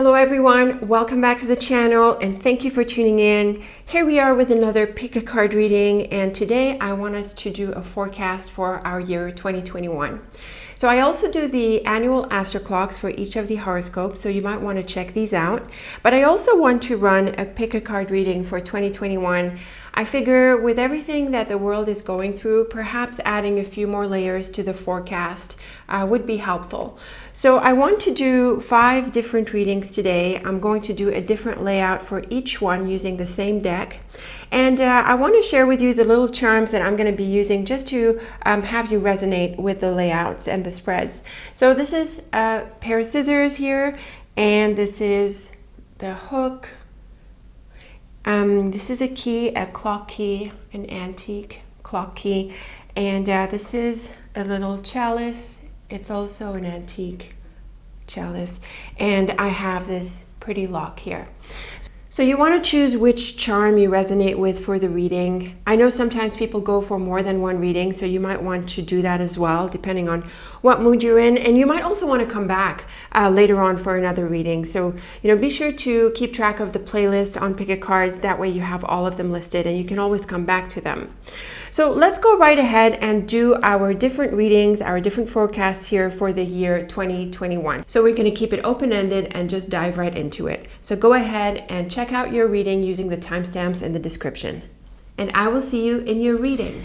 Hello everyone, welcome back to the channel and thank you for tuning in. Here we are with another pick-a-card reading, and today I want us to do a forecast for our year 2021. So I also do the annual astro clocks for each of the horoscopes, so you might want to check these out. But I also want to run a pick-a-card reading for 2021. I figure with everything that the world is going through, perhaps adding a few more layers to the forecast would be helpful. So I want to do 5 different readings today. I'm going to do a different layout for each one using the same deck. And I want to share with you the little charms that I'm going to be using just to have you resonate with the layouts and the spreads. So this is a pair of scissors here, and this is the hook. This is a key, a clock key, an antique clock key, and this is a little chalice. It's also an antique chalice, and I have this pretty lock here. So you want to choose which charm you resonate with for the reading. I know sometimes people go for more than one reading, so you might want to do that as well, depending on what mood you're in. And you might also want to come back later on for another reading. So, be sure to keep track of the playlist on Pick-A-Cards. That way you have all of them listed and you can always come back to them. So let's go right ahead and do our different readings, our different forecasts here for the year 2021. So we're going to keep it open-ended and just dive right into it. So go ahead and check out your reading using the timestamps in the description. And I will see you in your reading.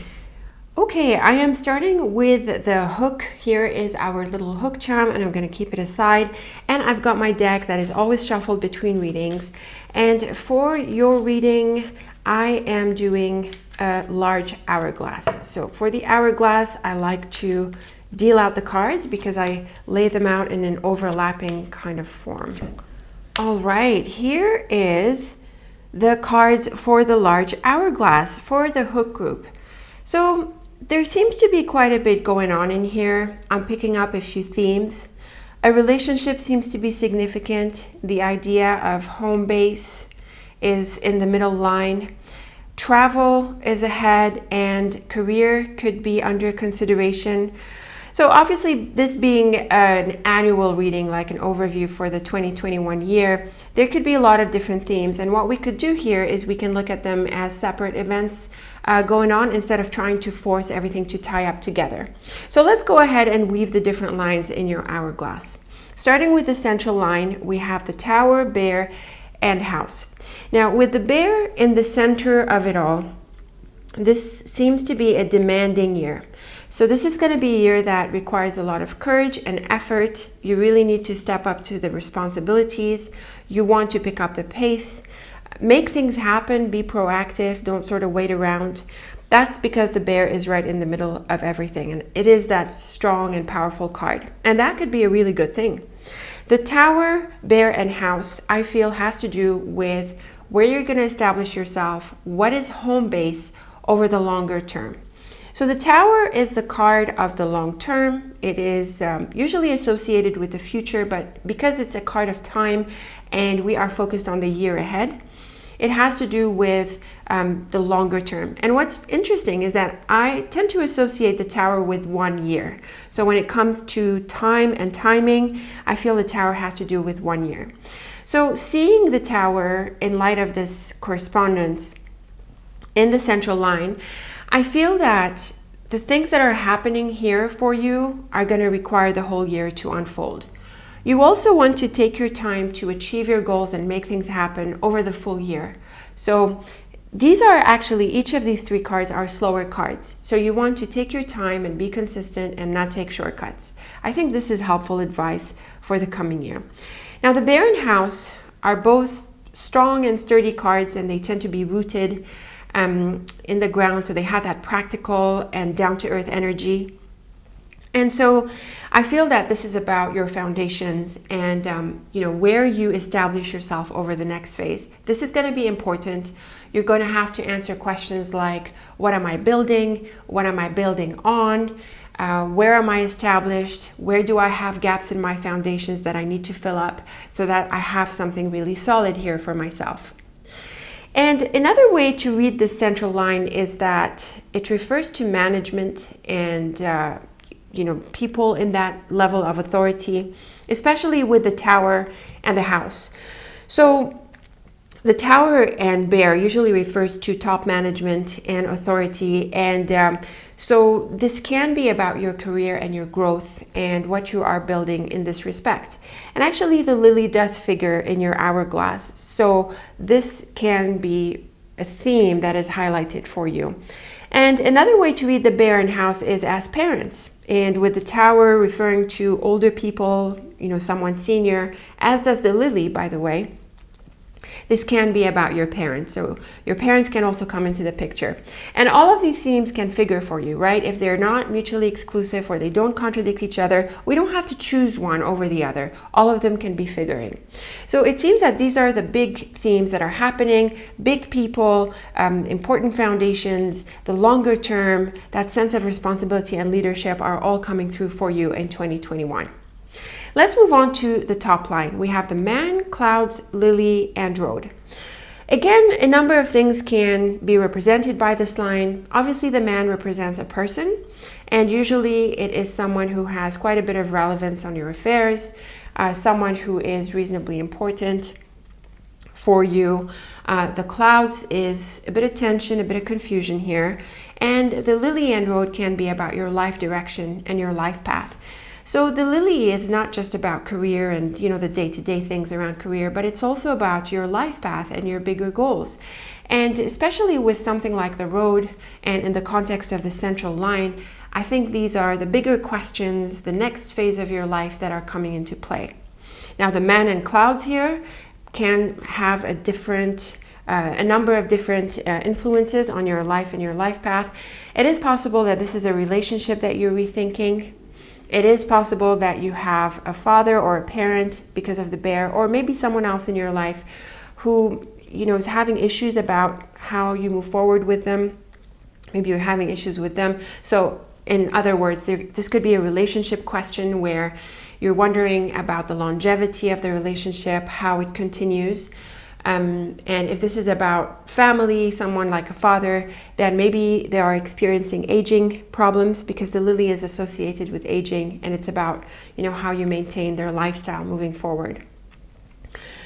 Okay, I am starting with the hook. Here is our little hook charm, and I'm going to keep it aside. And I've got my deck that is always shuffled between readings. And for your reading, I am doing a large hourglass. So for the hourglass, I like to deal out the cards because I lay them out in an overlapping kind of form. All right, here is the cards for the large hourglass for the hook group. So there seems to be quite a bit going on in here. I'm picking up a few themes. A relationship seems to be significant. The idea of home base is in the middle line. Travel is ahead, and career could be under consideration. So obviously, this being an annual reading, like an overview for the 2021 year, there could be a lot of different themes. And what we could do here is we can look at them as separate events going on instead of trying to force everything to tie up together. So let's go ahead and weave the different lines in your hourglass. Starting with the central line, we have the Tower, Bear, and House. Now, with the Bear in the center of it all, this seems to be a demanding year. So this is going to be a year that requires a lot of courage and effort. You really need to step up to the responsibilities. You want to pick up the pace, make things happen, be proactive, don't sort of wait around. That's because the Bear is right in the middle of everything, and it is that strong and powerful card. And that could be a really good thing. The Tower, Bear, and House, I feel, has to do with where you're going to establish yourself, what is home base over the longer term. So the Tower is the card of the long term. It is usually associated with the future, but because it's a card of time and we are focused on the year ahead, it has to do with the longer term. And what's interesting is that I tend to associate the Tower with 1 year. So when it comes to time and timing, I feel the Tower has to do with 1 year. So seeing the Tower in light of this correspondence in the central line, I feel that the things that are happening here for you are going to require the whole year to unfold. You also want to take your time to achieve your goals and make things happen over the full year. So these are actually, each of these 3 cards are slower cards. So you want to take your time and be consistent and not take shortcuts. I think this is helpful advice for the coming year. Now the Bear and House are both strong and sturdy cards, and they tend to be rooted in the ground. So they have that practical and down-to-earth energy. And so I feel that this is about your foundations and where you establish yourself over the next phase. This is going to be important. You're going to have to answer questions like, what am I building? What am I building on? Where am I established? Where do I have gaps in my foundations that I need to fill up so that I have something really solid here for myself? And another way to read this central line is that it refers to management and people in that level of authority, especially with the Tower and the House. So the Tower and Bear usually refers to top management and authority, and so this can be about your career and your growth and what you are building in this respect. And actually the Lily does figure in your hourglass, so this can be a theme that is highlighted for you. And another way to read the Bear and House is as parents, and with the Tower referring to older people, someone senior, as does the Lily, by the way. This can be about your parents, so your parents can also come into the picture. And all of these themes can figure for you, right? If they're not mutually exclusive or they don't contradict each other, we don't have to choose one over the other. All of them can be figuring. So it seems that these are the big themes that are happening, big people, important foundations, the longer term, that sense of responsibility and leadership are all coming through for you in 2021. Let's move on to the top line. We have the Man, Clouds, Lily, and Road. Again, a number of things can be represented by this line. Obviously, the Man represents a person, and usually it is someone who has quite a bit of relevance on your affairs, someone who is reasonably important for you. The Clouds is a bit of tension, a bit of confusion here, and the Lily and Road can be about your life direction and your life path. So the Lily is not just about career and the day-to-day things around career, but it's also about your life path and your bigger goals. And especially with something like the Road and in the context of the central line, I think these are the bigger questions, the next phase of your life that are coming into play. Now the Man and Clouds here can have a number of different influences on your life and your life path. It is possible that this is a relationship that you're rethinking. It is possible that you have a father or a parent because of the Bear, or maybe someone else in your life who, is having issues about how you move forward with them. Maybe you're having issues with them. So in other words, this could be a relationship question where you're wondering about the longevity of the relationship, how it continues. And if this is about family, someone like a father, then maybe they are experiencing aging problems because the Lily is associated with aging, and it's about, how you maintain their lifestyle moving forward.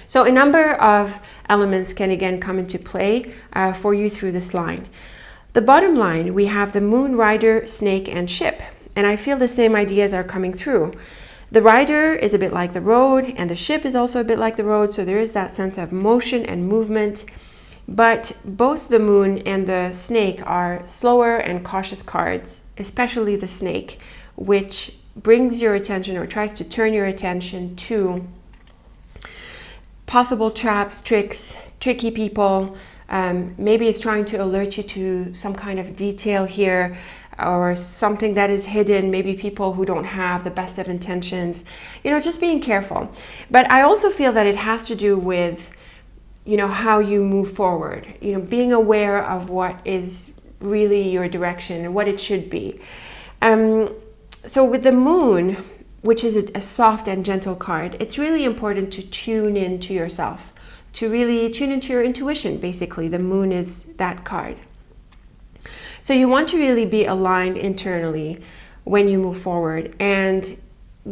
So a number of elements can again come into play for you through this line. The bottom line, we have the Moon, Rider, Snake, and Ship, and I feel the same ideas are coming through. The Rider is a bit like the Road, and the Ship is also a bit like the Road, so there is that sense of motion and movement. But both the Moon and the Snake are slower and cautious cards, especially the Snake, which brings your attention or tries to turn your attention to possible traps, tricks, tricky people. Maybe it's trying to alert you to some kind of detail here, or something that is hidden, maybe people who don't have the best of intentions, just being careful. But I also feel that it has to do with, how you move forward, being aware of what is really your direction and what it should be. So with the Moon, which is a soft and gentle card, it's really important to tune into yourself, to really tune into your intuition. Basically, the Moon is that card. So you want to really be aligned internally when you move forward, and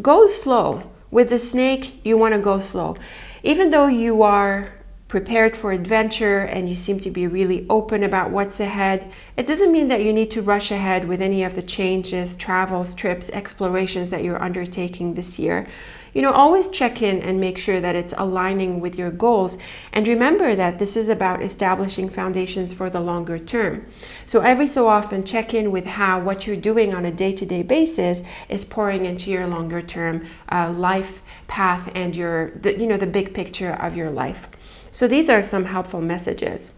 go slow. With the Snake, you want to go slow. Even though you are prepared for adventure and you seem to be really open about what's ahead, it doesn't mean that you need to rush ahead with any of the changes, travels, trips, explorations that you're undertaking this year. Always check in and make sure that it's aligning with your goals. And remember that this is about establishing foundations for the longer term. So every so often, check in with how what you're doing on a day-to-day basis is pouring into your longer term life path and the big picture of your life. So these are some helpful messages.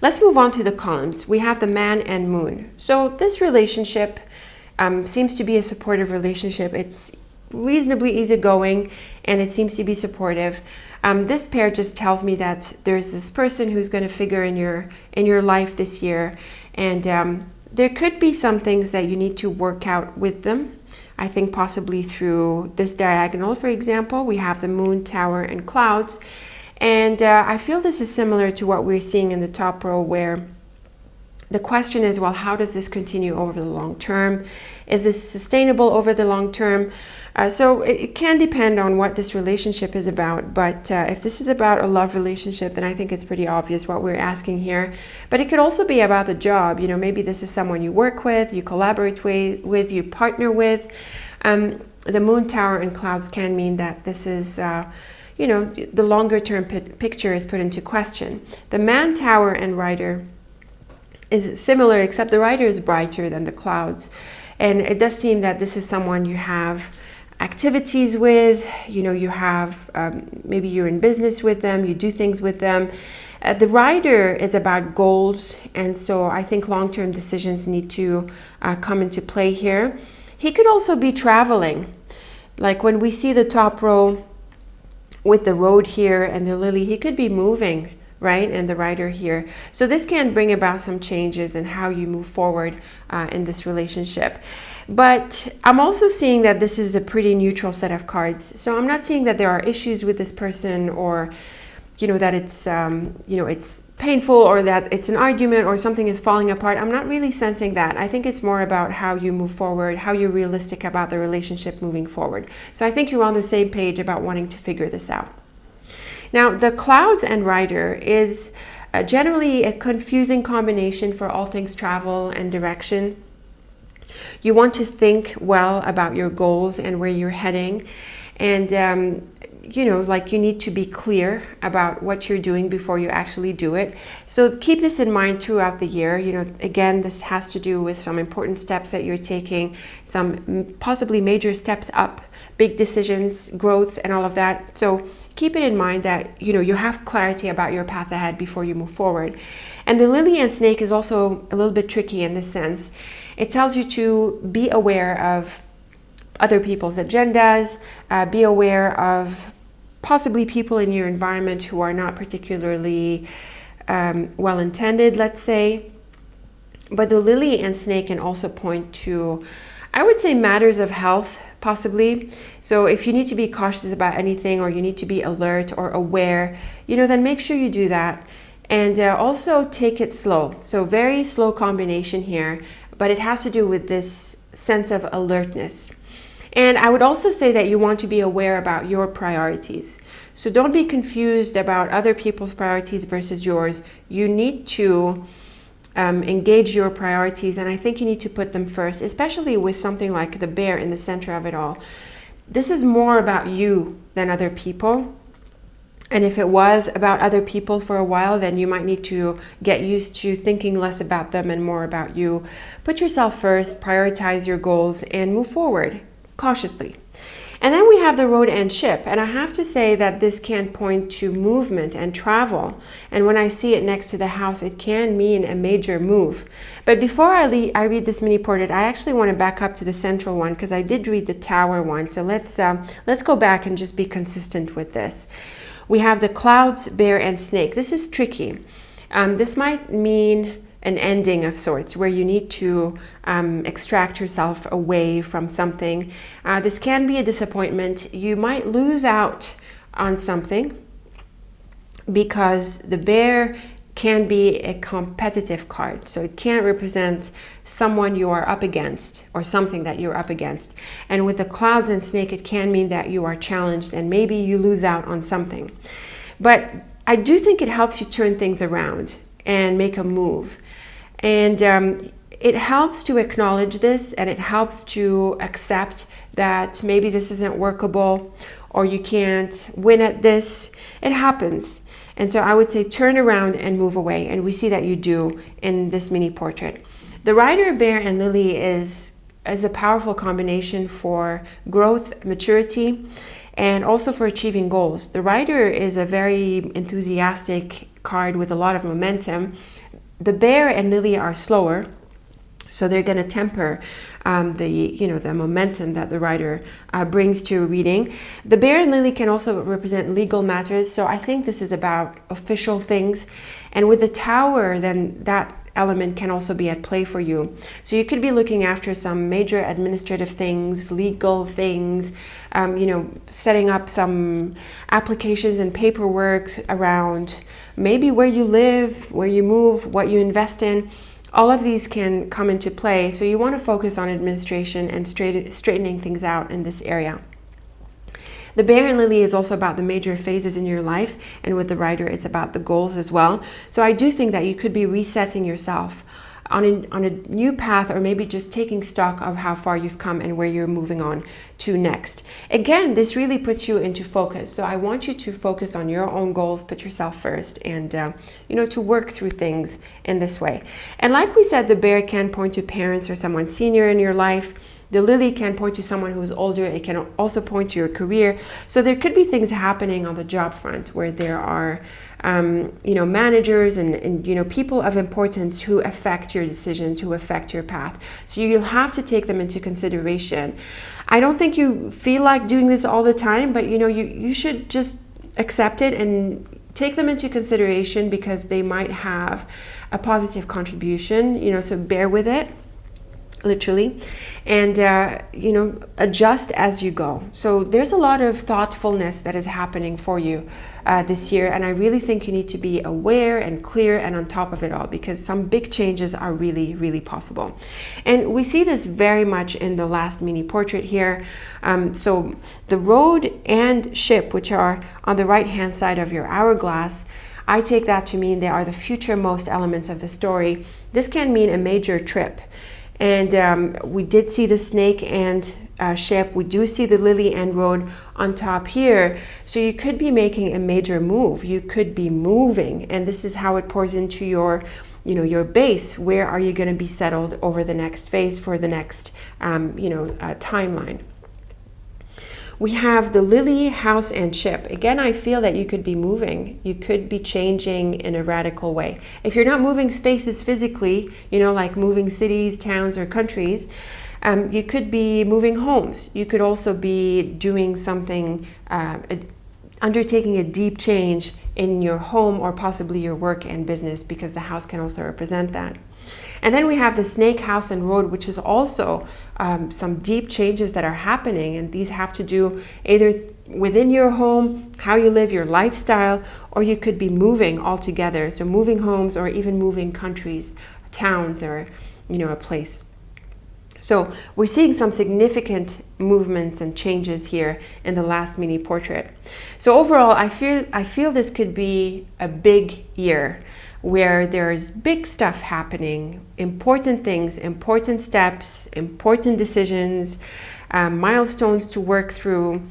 Let's move on to the columns. We have the Man and Moon. So this relationship seems to be a supportive relationship. It's reasonably easygoing and it seems to be supportive. This pair just tells me that there's this person who's going to figure in your life this year, and there could be some things that you need to work out with them. I think possibly through this diagonal, for example, we have the Moon, Tower, and Clouds. And I feel this is similar to what we're seeing in the top row, where the question is, well, how does this continue over the long term? Is this sustainable over the long term? So it can depend on what this relationship is about. But if this is about a love relationship, then I think it's pretty obvious what we're asking here. But it could also be about the job. You know, maybe this is someone you work with, you collaborate with, you partner with. The moon tower and clouds can mean that this is, you know, the longer term picture is put into question. The man tower and rider is similar, except the rider is brighter than the clouds. And it does seem that this is someone you have activities with, you know, you have, maybe you're in business with them, you do things with them. The rider is about goals, and so I think long-term decisions need to come into play here. He could also be traveling. Like when we see the top row with the road here and the lily, he could be moving, right? And the rider here. So this can bring about some changes in how you move forward in this relationship. But I'm also seeing that this is a pretty neutral set of cards. So I'm not seeing that there are issues with this person, or, you know, that it's, you know, it's painful, or that it's an argument or something is falling apart. I'm not really sensing that. I think it's more about how you move forward, how you're realistic about the relationship moving forward. So I think you're on the same page about wanting to figure this out. Now, the clouds and rider is generally a confusing combination for all things travel and direction. You want to think well about your goals and where you're heading. And, you know, like you need to be clear about what you're doing before you actually do it. So keep this in mind throughout the year. You know, again, this has to do with some important steps that you're taking, some possibly major steps up, big decisions, growth, and all of that. So keep it in mind that, you know, you have clarity about your path ahead before you move forward. And the lily and snake is also a little bit tricky in this sense. It tells you to be aware of other people's agendas, be aware of possibly people in your environment who are not particularly well-intended, let's say. But the lily and snake can also point to, I would say, matters of health, possibly. So if you need to be cautious about anything, or you need to be alert or aware, you know, then make sure you do that. And also take it slow. So very slow combination here, but it has to do with this sense of alertness. And I would also say that you want to be aware about your priorities. So don't be confused about other people's priorities versus yours. You need to engage your priorities, and I think you need to put them first, especially with something like the bear in the center of it all. This is more about you than other people. And if it was about other people for a while, then you might need to get used to thinking less about them and more about you. Put yourself first, prioritize your goals, and move forward cautiously. And then we have the road and ship. And I have to say that this can point to movement and travel. And when I see it next to the house, it can mean a major move. But before I read this mini portrait, I actually want to back up to the central one, because I did read the tower one. So let's go back and just be consistent with this. We have the clouds, bear, and snake. This is tricky. This might mean an ending of sorts, where you need to extract yourself away from something. This can be a disappointment. You might lose out on something, because the bear can be a competitive card. So it can represent someone you are up against, or something that you're up against. And with the clouds and snake, it can mean that you are challenged and maybe you lose out on something. But I do think it helps you turn things around and make a move. And it helps to acknowledge this, and it helps to accept that maybe this isn't workable, or you can't win at this. It happens. And so I would say turn around and move away. And we see that you do in this mini portrait. The rider, bear, and lily is a powerful combination for growth, maturity, and also for achieving goals. The rider is a very enthusiastic card with a lot of momentum. The bear and lily are slower, so they're going to temper the momentum that the rider brings to a reading. The bear and lily can also represent legal matters, so I think this is about official things. And with the tower, then that element can also be at play for you. So you could be looking after some major administrative things, legal things, setting up some applications and paperwork around maybe where you live, where you move, what you invest in. All of these can come into play, so you want to focus on administration and straightening things out in this area. The Bear and Lily is also about the major phases in your life, and with the Rider, it's about the goals as well. So I do think that you could be resetting yourself on a new path, or maybe just taking stock of how far you've come and where you're moving on to next. Again, this really puts you into focus. So I want you to focus on your own goals, put yourself first, and to work through things in this way. And like we said, the Bear can point to parents or someone senior in your life. The Lily can point to someone who's older. It can also point to your career. So there could be things happening on the job front where there are, managers and people of importance who affect your decisions, who affect your path. So you'll have to take them into consideration. I don't think you feel like doing this all the time, but you should just accept it and take them into consideration because they might have a positive contribution, so bear with it. Literally, and adjust as you go. So there's a lot of thoughtfulness that is happening for you this year, and I really think you need to be aware and clear and on top of it all, because some big changes are really, really possible. And we see this very much in the last mini portrait here. So the road and ship, which are on the right hand side of your hourglass, I take that to mean they are the future-most elements of the story. This can mean a major trip. And we did see the snake and ship. We do see the lily and road on top here. So you could be making a major move. You could be moving. And this is how it pours into your base. Where are you going to be settled over the next phase for the next, timeline? We have the lily, house, and ship. Again, I feel that you could be moving. You could be changing in a radical way. If you're not moving spaces physically, like moving cities, towns, or countries, you could be moving homes. You could also be doing something, undertaking a deep change in your home or possibly your work and business, because the house can also represent that. And then we have the snake, house, and road, which is also some deep changes that are happening. And these have to do either within your home, how you live, your lifestyle, or you could be moving altogether. So moving homes or even moving countries, towns, or, a place. So we're seeing some significant movements and changes here in the last mini portrait. So overall, I feel this could be a big year, where there's big stuff happening, important things, important steps, important decisions, milestones to work through,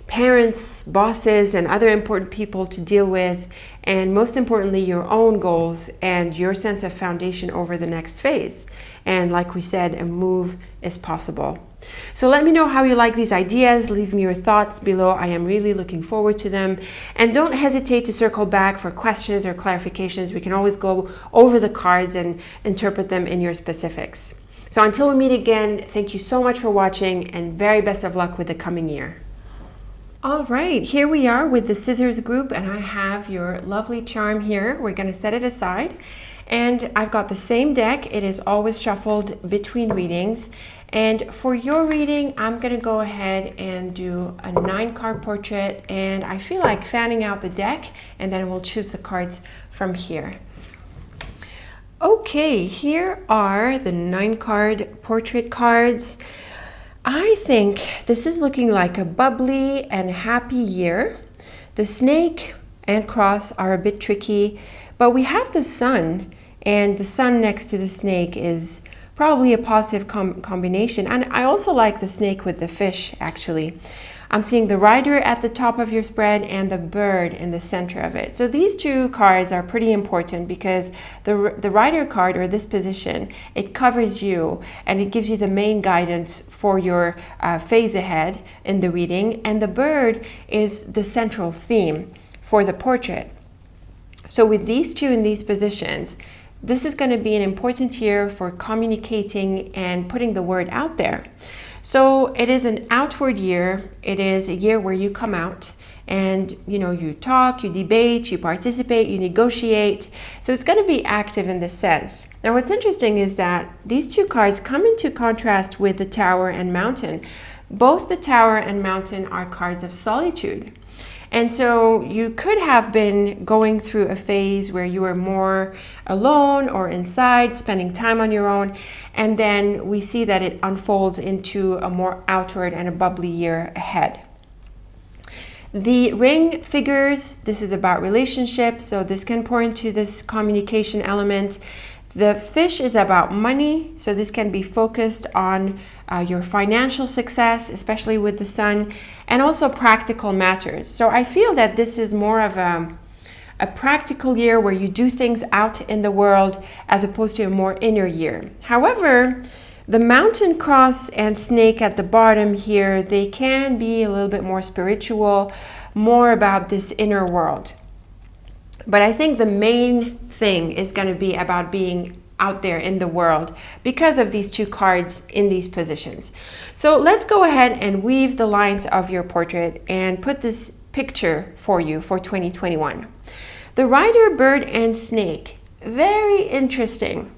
parents, bosses, and other important people to deal with, and most importantly, your own goals and your sense of foundation over the next phase. And like we said, a move is possible. So let me know how you like these ideas. Leave me your thoughts below. I am really looking forward to them. And don't hesitate to circle back for questions or clarifications. We can always go over the cards and interpret them in your specifics. So until we meet again, thank you so much for watching, and very best of luck with the coming year. All right, here we are with the scissors group, and I have your lovely charm here. We're going to set it aside. And I've got the same deck. It is always shuffled between readings. And for your reading, I'm going to go ahead and do a 9-card portrait. And I feel like fanning out the deck, and then we'll choose the cards from here. Okay, here are the 9-card portrait cards. I think this is looking like a bubbly and happy year. The snake and cross are a bit tricky, but we have the sun, and the sun next to the snake is probably a positive combination. And I also like the snake with the fish, actually. I'm seeing the rider at the top of your spread and the bird in the center of it. So these two cards are pretty important, because the rider card, or this position, it covers you and it gives you the main guidance for your phase ahead in the reading. And the bird is the central theme for the portrait. So with these two in these positions, this is going to be an important year for communicating and putting the word out there. So it is an outward year. It is a year where you come out and you talk, you debate, you participate, you negotiate. So it's going to be active in this sense. Now what's interesting is that these two cards come into contrast with the Tower and Mountain. Both the Tower and Mountain are cards of solitude. And so you could have been going through a phase where you were more alone or inside, spending time on your own. And then we see that it unfolds into a more outward and a bubbly year ahead. The ring figures, this is about relationships, so this can point to this communication element. The fish is about money, so this can be focused on your financial success, especially with the sun, and also practical matters. So I feel that this is more of a practical year where you do things out in the world as opposed to a more inner year. However, the mountain, cross, and snake at the bottom here, they can be a little bit more spiritual, more about this inner world. But I think the main thing is going to be about being out there in the world because of these two cards in these positions. So let's go ahead and weave the lines of your portrait and put this picture for you for 2021. The rider, bird, and snake. Very interesting.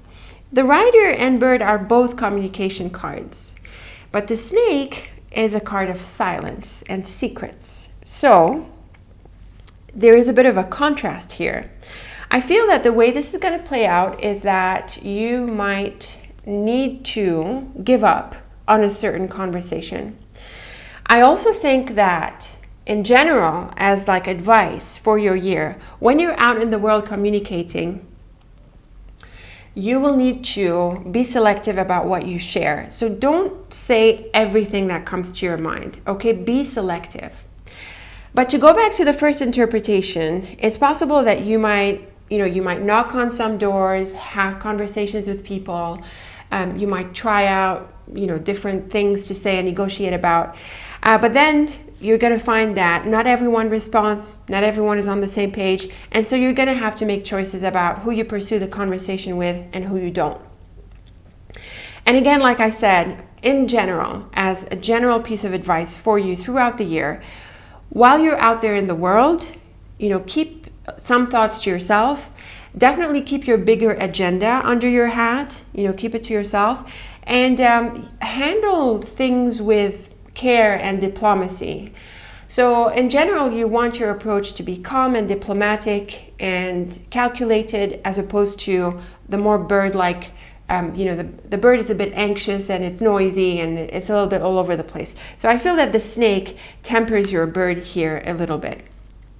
The rider and bird are both communication cards, but the snake is a card of silence and secrets. So there is a bit of a contrast here. I feel that the way this is going to play out is that you might need to give up on a certain conversation. I also think that in general, as like advice for your year, when you're out in the world communicating, you will need to be selective about what you share. So don't say everything that comes to your mind, okay? Be selective. But to go back to the first interpretation, it's possible that you might knock on some doors, have conversations with people. You might try out, different things to say and negotiate about. But then you're going to find that not everyone responds, not everyone is on the same page. And so you're going to have to make choices about who you pursue the conversation with and who you don't. And again, like I said, in general, as a general piece of advice for you throughout the year, while you're out there in the world, keep some thoughts to yourself. Definitely keep your bigger agenda under your hat, keep it to yourself. And handle things with care and diplomacy. So in general, you want your approach to be calm and diplomatic and calculated, as opposed to the more bird-like, the bird is a bit anxious and it's noisy and it's a little bit all over the place. So I feel that the snake tempers your bird here a little bit.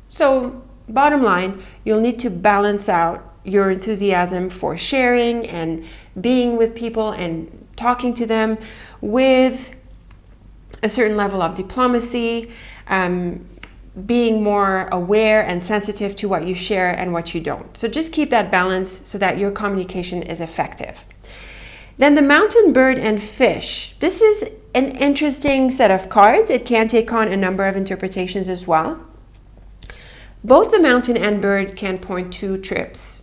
So bottom line, you'll need to balance out your enthusiasm for sharing and being with people and talking to them with a certain level of diplomacy, being more aware and sensitive to what you share and what you don't. So just keep that balance so that your communication is effective. Then the mountain, bird, and fish. This is an interesting set of cards. It can take on a number of interpretations as well. Both the mountain and bird can point to trips,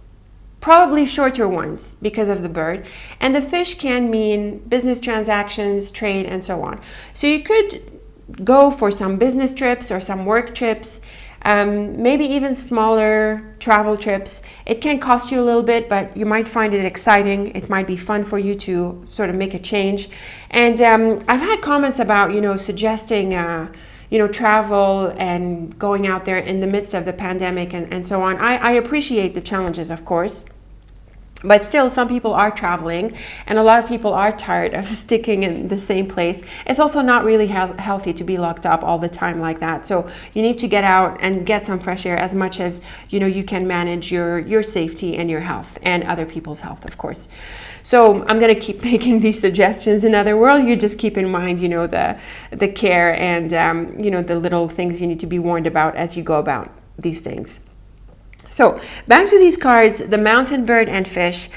probably shorter ones because of the bird, and the fish can mean business transactions, trade, and so on. So you could go for some business trips or some work trips, maybe even smaller travel trips. It can cost you a little bit, but you might find it exciting. It might be fun for you to sort of make a change. And I've had comments about, suggesting travel and going out there in the midst of the pandemic and so on. I appreciate the challenges, of course. But still, some people are traveling, and a lot of people are tired of sticking in the same place. It's also not really healthy to be locked up all the time like that. So you need to get out and get some fresh air as much as you can manage your safety and your health and other people's health, of course. So I'm going to keep making these suggestions. In other words, you just keep in mind, the care and the little things you need to be warned about as you go about these things. So back to these cards, the mountain, bird, and fish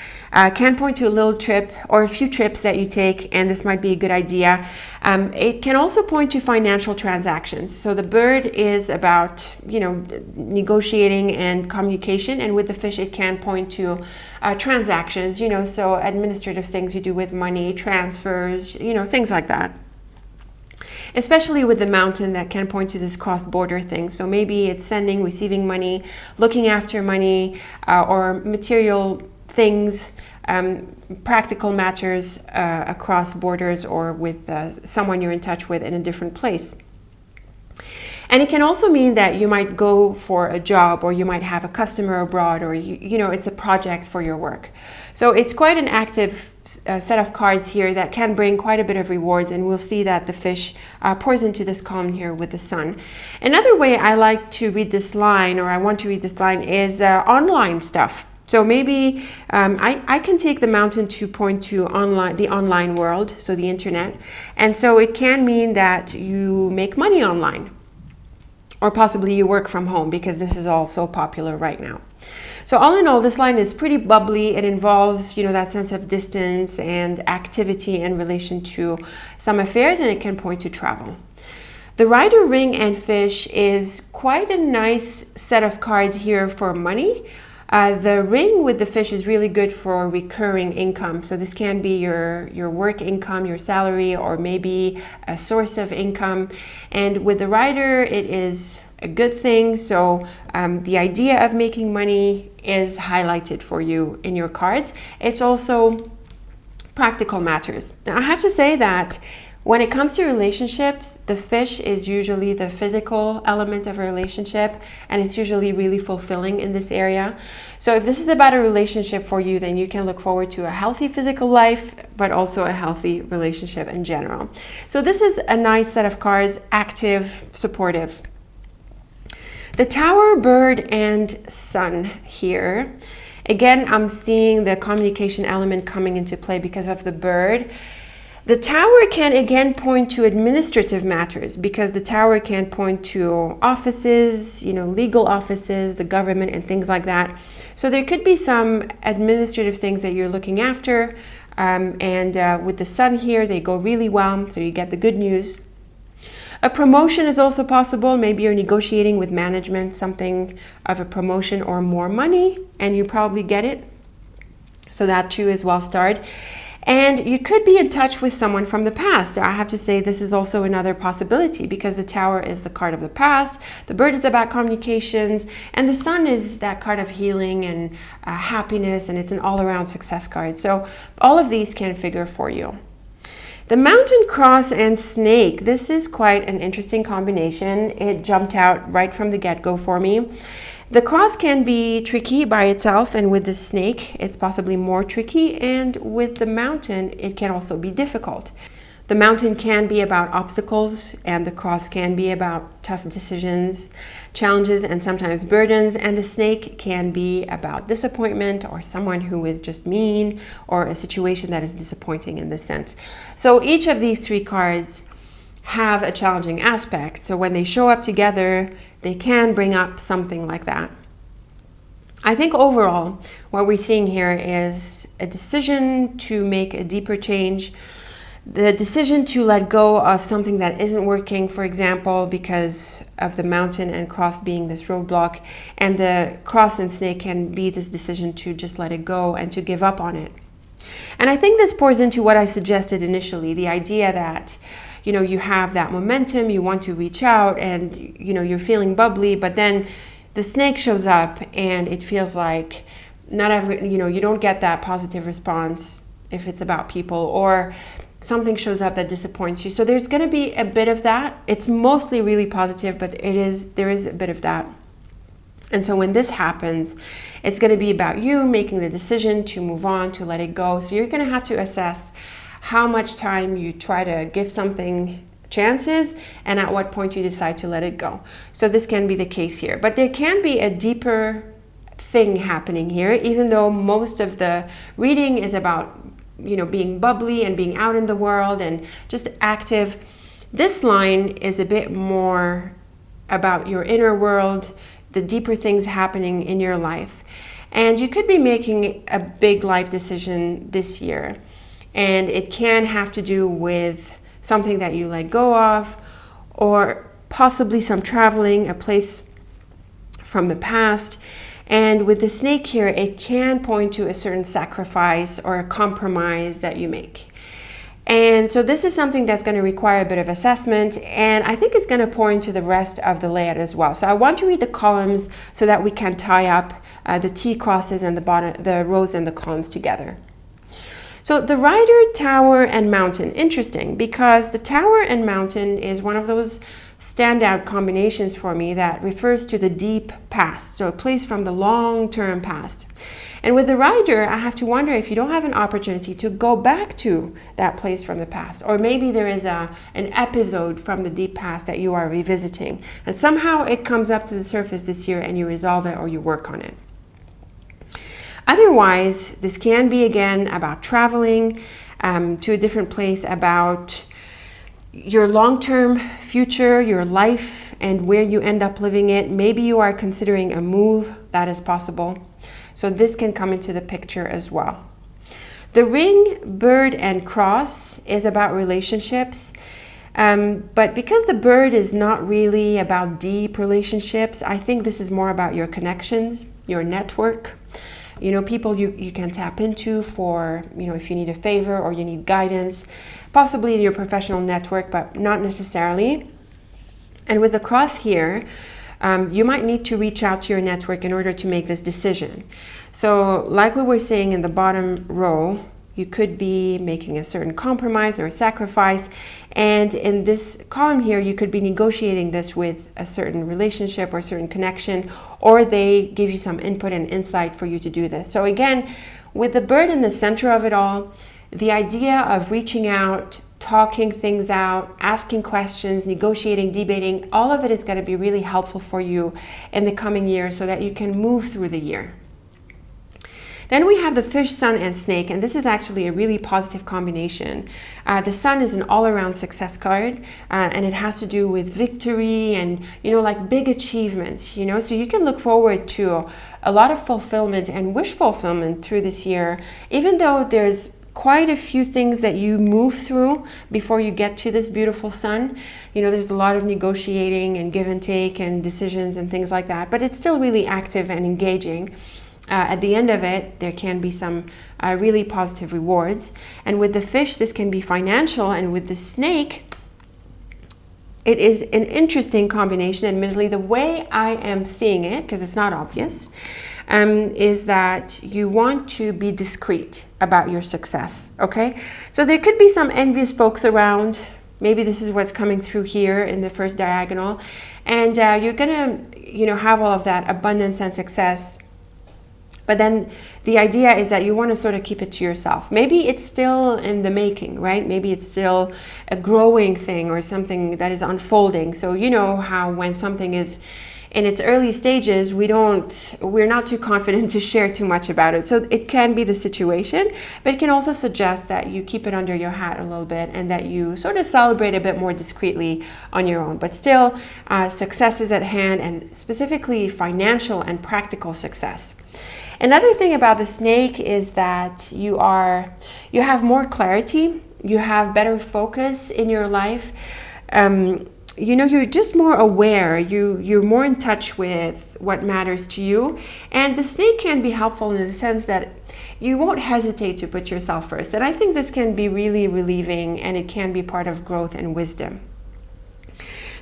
can point to a little trip or a few trips that you take, and this might be a good idea. It can also point to financial transactions. So the bird is about, negotiating and communication, and with the fish, it can point to transactions, so administrative things you do with money, transfers, things like that. Especially with the mountain, that can point to this cross-border thing. So maybe it's sending, receiving money, looking after money, or material things, practical matters across borders or with someone you're in touch with in a different place. And it can also mean that you might go for a job, or you might have a customer abroad, or it's a project for your work. So it's quite an active set of cards here that can bring quite a bit of rewards, and we'll see that the fish pours into this column here with the sun. Another way I like to read this line, or I want to read this line, is online stuff. So maybe I can take the mountain to point to the online world, so the internet. And so it can mean that you make money online, or possibly you work from home, because this is all so popular right now. So all in all, this line is pretty bubbly. It involves, that sense of distance and activity in relation to some affairs, and it can point to travel. The Rider, Ring, and Fish is quite a nice set of cards here for money. The ring with the fish is really good for recurring income. So this can be your work income, your salary, or maybe a source of income. And with the Rider, it is a good thing. So the idea of making money is highlighted for you in your cards. It's also practical matters. Now, I have to say that when it comes to relationships, the fish is usually the physical element of a relationship, and it's usually really fulfilling in this area. So if this is about a relationship for you, then you can look forward to a healthy physical life, but also a healthy relationship in general. So this is a nice set of cards, active, supportive. The Tower, Bird, and Sun here. Again, I'm seeing the communication element coming into play because of the bird. The Tower can again point to administrative matters, because the Tower can point to offices, legal offices, the government, and things like that. So there could be some administrative things that you're looking after. With the Sun here, they go really well, so you get the good news. A promotion is also possible. Maybe you're negotiating with management something of a promotion or more money, and you probably get it. So that too is well starred. And you could be in touch with someone from the past. I have to say this is also another possibility, because the Tower is the card of the past, the Bird is about communications, and the Sun is that card of healing and happiness, and it's an all-around success card. So all of these can figure for you. The Mountain, Cross, and Snake. This is quite an interesting combination. It jumped out right from the get-go for me. The cross can be tricky by itself, and with the snake, it's possibly more tricky, and with the mountain, it can also be difficult. The mountain can be about obstacles, and the cross can be about tough decisions, challenges, and sometimes burdens, and the snake can be about disappointment, or someone who is just mean, or a situation that is disappointing in this sense. So each of these three cards have a challenging aspect. So when they show up together, they can bring up something like that. I think overall, what we're seeing here is a decision to make a deeper change, the decision to let go of something that isn't working, for example, because of the mountain and cross being this roadblock, and the cross and snake can be this decision to just let it go and to give up on it. And I think this pours into what I suggested initially, the idea that you have that momentum, you want to reach out, and you're feeling bubbly, but then the snake shows up and it feels like you don't get that positive response if it's about people, or something shows up that disappoints you. So there's going to be a bit of that. It's mostly really positive, but there is a bit of that. And so when this happens, it's going to be about you making the decision to move on, to let it go. So you're going to have to assess how much time you try to give something chances, and at what point you decide to let it go. So this can be the case here. But there can be a deeper thing happening here, even though most of the reading is about being bubbly and being out in the world and just active. This line is a bit more about your inner world, the deeper things happening in your life. And you could be making a big life decision this year. And it can have to do with something that you let go of, or possibly some traveling, a place from the past. And with the snake here, it can point to a certain sacrifice or a compromise that you make. And so this is something that's going to require a bit of assessment, and I think it's going to pour into the rest of the layout as well. So I want to read the columns so that we can tie up the T crosses and the rows and the columns together. So the Rider, Tower, and Mountain, interesting, because the Tower and Mountain is one of those standout combinations for me that refers to the deep past, so a place from the long-term past. And with the Rider, I have to wonder if you don't have an opportunity to go back to that place from the past, or maybe there is an episode from the deep past that you are revisiting, and somehow it comes up to the surface this year and you resolve it or you work on it. Otherwise, this can be again about traveling to a different place, about your long-term future, your life, and where you end up living it. Maybe you are considering a move, that is possible. So this can come into the picture as well. The Ring, Bird, and Cross is about relationships. But because the bird is not really about deep relationships, I think this is more about your connections, your network. You know, people you can tap into for, you know, if you need a favor or you need guidance, possibly in your professional network, but not necessarily. And with the cross here, you might need to reach out to your network in order to make this decision. So like we were saying in the bottom row, you could be making a certain compromise or a sacrifice. And in this column here, you could be negotiating this with a certain relationship or a certain connection, or they give you some input and insight for you to do this. So again, with the bird in the center of it all, the idea of reaching out, talking things out, asking questions, negotiating, debating, all of it is going to be really helpful for you in the coming year so that you can move through the year. Then we have the Fish, Sun, and Snake, and this is actually a really positive combination. The Sun is an all-around success card, and it has to do with victory and, you know, like big achievements, you know, so you can look forward to a lot of fulfillment and wish fulfillment through this year, even though there's quite a few things that you move through before you get to this beautiful sun. You know, there's a lot of negotiating and give and take and decisions and things like that, but it's still really active and engaging. At the end of it, there can be some really positive rewards. And with the fish, this can be financial. And with the snake, it is an interesting combination. Admittedly, the way I am seeing it, because it's not obvious, is that you want to be discreet about your success, okay? So there could be some envious folks around. Maybe this is what's coming through here in the first diagonal. And you're gonna, you know, have all of that abundance and success. But then the idea is that you want to sort of keep it to yourself. Maybe it's still in the making, right? Maybe it's still a growing thing or something that is unfolding. So you know how when something is in its early stages, we're not too confident to share too much about it. So it can be the situation, but it can also suggest that you keep it under your hat a little bit and that you sort of celebrate a bit more discreetly on your own. But still, success is at hand, and specifically financial and practical success. Another thing about the snake is that you have more clarity, you have better focus in your life. You know, you're just more aware, you're more in touch with what matters to you. And the snake can be helpful in the sense that you won't hesitate to put yourself first. And I think this can be really relieving, and it can be part of growth and wisdom.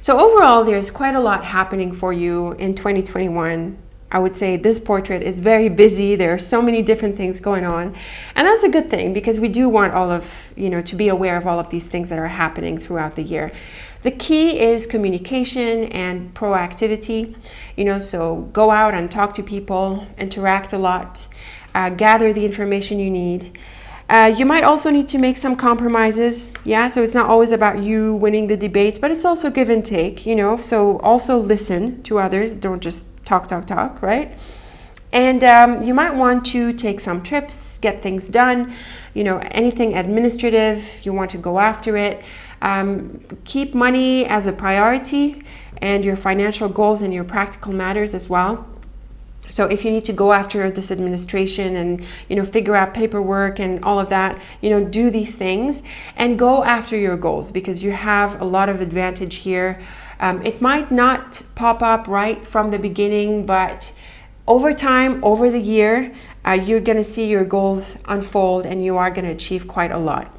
So overall, there's quite a lot happening for you in 2021. I would say this portrait is very busy. There are so many different things going on. And that's a good thing, because we do want all of, you know, to be aware of all of these things that are happening throughout the year. The key is communication and proactivity, you know, so go out and talk to people, interact a lot, gather the information you need. You might also need to make some compromises, yeah, so it's not always about you winning the debates, but it's also give and take, you know, so also listen to others, don't just talk, right? And you might want to take some trips, get things done, you know, anything administrative, you want to go after it. Keep money as a priority and your financial goals and your practical matters as well. So if you need to go after this administration and, you know, figure out paperwork and all of that, you know, do these things and go after your goals, because you have a lot of advantage here. It might not pop up right from the beginning, but over time, over the year, you're going to see your goals unfold and you are going to achieve quite a lot.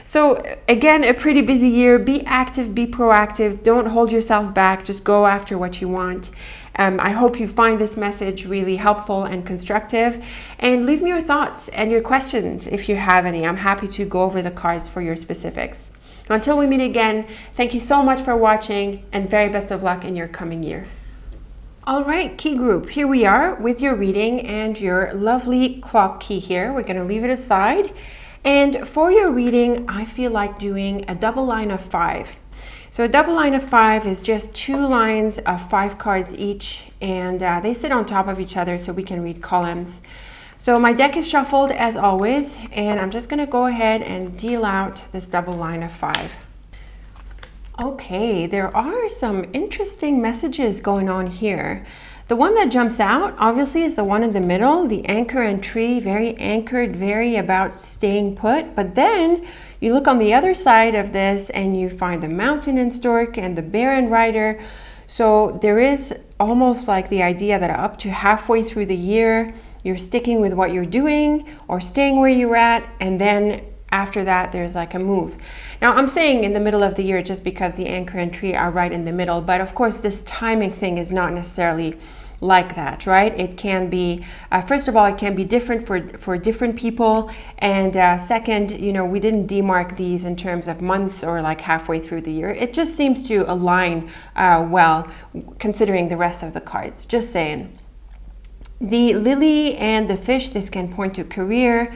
So again, a pretty busy year. Be active, be proactive. Don't hold yourself back. Just go after what you want. I hope you find this message really helpful and constructive, and leave me your thoughts and your questions if you have any. I'm happy to go over the cards for your specifics. Until we meet again, thank you so much for watching, and very best of luck in your coming year. All right, key group, here we are with your reading and your lovely clock key here. We're going to leave it aside. And for your reading, I feel like doing a double line of 5. So a double line of 5 is just 2 lines of 5 cards each, and they sit on top of each other so we can read columns. So my deck is shuffled as always, and I'm just going to go ahead and deal out this double line of 5. Okay, there are some interesting messages going on here. The one that jumps out, obviously, is the one in the middle, the anchor and tree, very anchored, very about staying put. But then you look on the other side of this and you find the mountain and stork and the bear and rider. So there is almost like the idea that up to halfway through the year, you're sticking with what you're doing or staying where you're at, and then after that, there's like a move. Now, I'm saying in the middle of the year just because the anchor and tree are right in the middle, but of course, this timing thing is not necessarily like that, right? It can be, first of all, it can be different for different people, and second, you know, we didn't demark these in terms of months or like halfway through the year. It just seems to align well, considering the rest of the cards, just saying. The lily and the fish, this can point to career.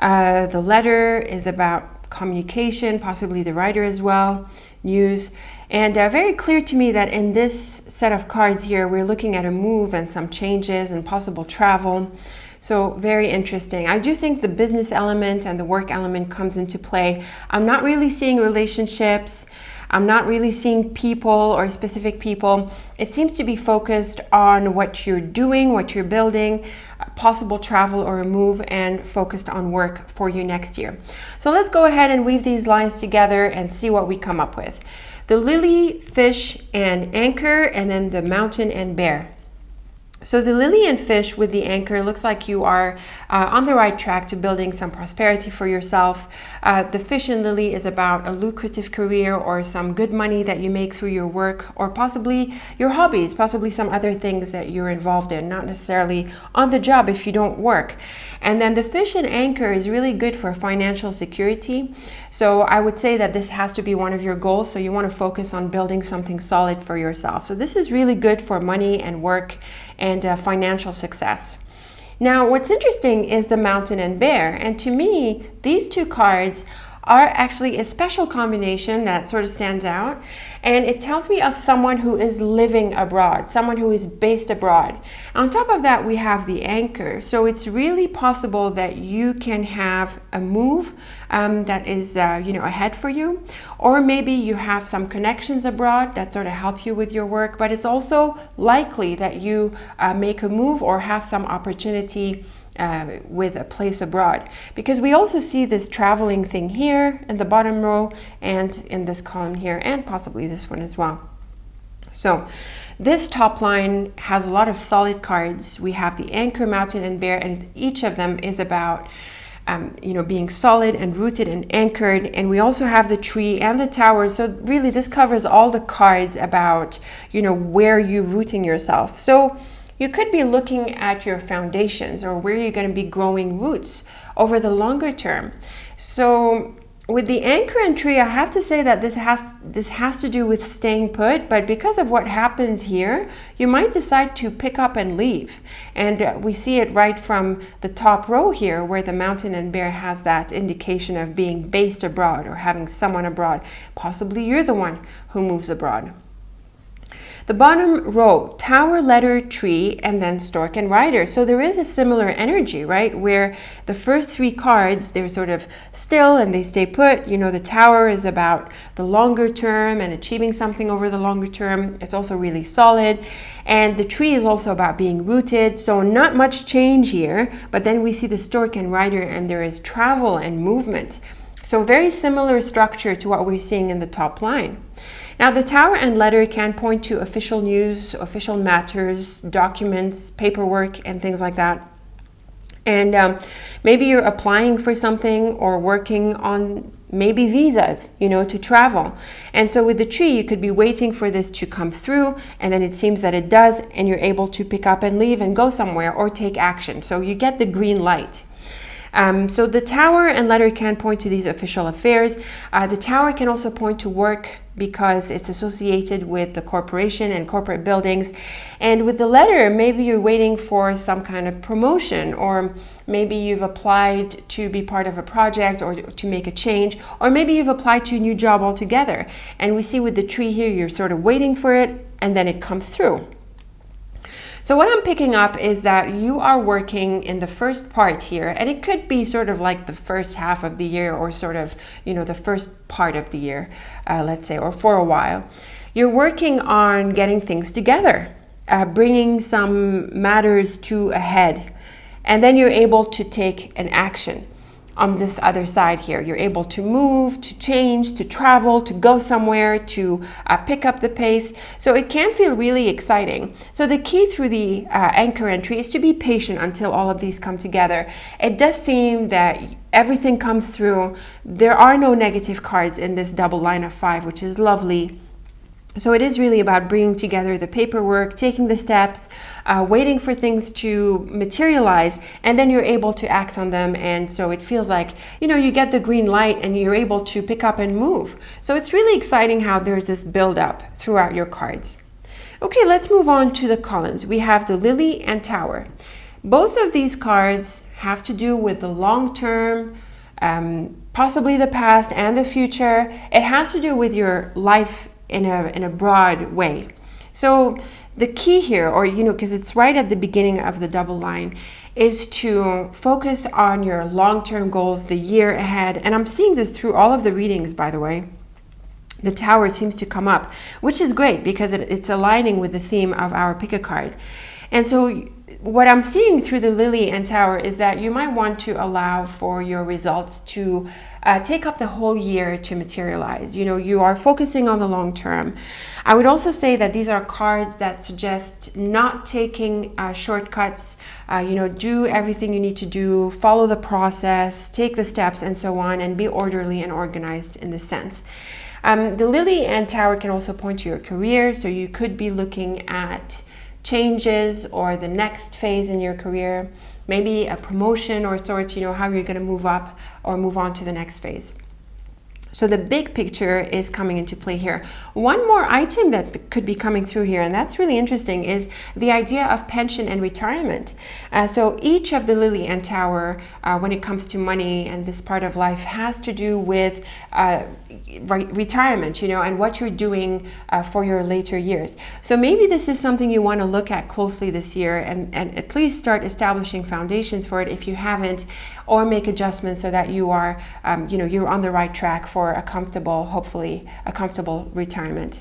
The letter is about communication, possibly the writer as well, news. And very clear to me that in this set of cards here, we're looking at a move and some changes and possible travel. So very interesting. I do think the business element and the work element comes into play. I'm not really seeing relationships. I'm not really seeing people or specific people. It seems to be focused on what you're doing, what you're building, possible travel or a move, and focused on work for you next year. So let's go ahead and weave these lines together and see what we come up with. The lily, fish, and anchor, and then the mountain and bear. So the lily and fish with the anchor looks like you are on the right track to building some prosperity for yourself. The fish and lily is about a lucrative career or some good money that you make through your work, or possibly your hobbies, possibly some other things that you're involved in, not necessarily on the job if you don't work. And then the fish and anchor is really good for financial security. So I would say that this has to be one of your goals. So you want to focus on building something solid for yourself. So this is really good for money and work and financial success. Now, what's interesting is the mountain and bear. And to me, these two cards are actually a special combination that sort of stands out. And it tells me of someone who is living abroad, someone who is based abroad. On top of that, we have the anchor. So it's really possible that you can have a move that is ahead for you. Or maybe you have some connections abroad that sort of help you with your work. But it's also likely that you make a move or have some opportunity with a place abroad, because we also see this traveling thing here in the bottom row and in this column here, and possibly this one as well. So this top line has a lot of solid cards. We have the anchor, mountain, and bear, and each of them is about being solid and rooted and anchored. And we also have the tree and the tower. So really this covers all the cards about, where you're rooting yourself. So you could be looking at your foundations or where you're going to be growing roots over the longer term. So with the anchor and tree, I have to say that this has to do with staying put, but because of what happens here, you might decide to pick up and leave. And we see it right from the top row here, where the mountain and bear has that indication of being based abroad or having someone abroad. Possibly you're the one who moves abroad. The bottom row, tower, letter, tree, and then stork and rider. So there is a similar energy, right? Where the first 3 cards, they're sort of still and they stay put. The tower is about the longer term and achieving something over the longer term. It's also really solid. And the tree is also about being rooted. So not much change here. But then we see the stork and rider, and there is travel and movement. So very similar structure to what we're seeing in the top line. Now, the tower and letter can point to official news, official matters, documents, paperwork, and things like that. And maybe you're applying for something or working on maybe visas, to travel. And so with the tree, you could be waiting for this to come through, and then it seems that it does, and you're able to pick up and leave and go somewhere or take action. So you get the green light. So the tower and letter can point to these official affairs. The tower can also point to work because it's associated with the corporation and corporate buildings. And with the letter, maybe you're waiting for some kind of promotion, or maybe you've applied to be part of a project or to make a change, or maybe you've applied to a new job altogether. And we see with the tree here, you're sort of waiting for it and then it comes through. So what I'm picking up is that you are working in the first part here, and it could be sort of like the first half of the year, or sort of, the first part of the year, let's say, or for a while. You're working on getting things together, bringing some matters to a head, and then you're able to take an action. On this other side here, you're able to move, to change, to travel, to go somewhere, to pick up the pace. So it can feel really exciting. So the key through the anchor entry is to be patient until all of these come together. It does seem that everything comes through. There are no negative cards in this double line of 5, which is lovely. So it is really about bringing together the paperwork, taking the steps, waiting for things to materialize, and then you're able to act on them. And so it feels like, you get the green light and you're able to pick up and move. So it's really exciting how there's this build up throughout your cards. Okay, let's move on to the columns. We have the Lily and Tower. Both of these cards have to do with the long term, possibly the past and the future. It has to do with your life in a broad way. So the key here, or because it's right at the beginning of the double line, is to focus on your long-term goals, the year ahead. And I'm seeing this through all of the readings, by the way. The Tower seems to come up, which is great because it's aligning with the theme of our pick-a-card. And so what I'm seeing through the Lily and Tower is that you might want to allow for your results to take up the whole year to materialize. You are focusing on the long term. I would also say that these are cards that suggest not taking shortcuts. Do everything you need to do, follow the process, take the steps and so on, and be orderly and organized in this sense. The Lily and Tower can also point to your career. So you could be looking at changes or the next phase in your career, maybe a promotion or sorts, how you're going to move up or move on to the next phase. So the big picture is coming into play here. One more item that could be coming through here, and that's really interesting, is the idea of pension and retirement. So each of the Lily and Tower, when it comes to money and this part of life, has to do with retirement, and what you're doing for your later years. So maybe this is something you want to look at closely this year and at least start establishing foundations for it if you haven't, or make adjustments so that you are, you're on the right track for a comfortable, hopefully a comfortable retirement.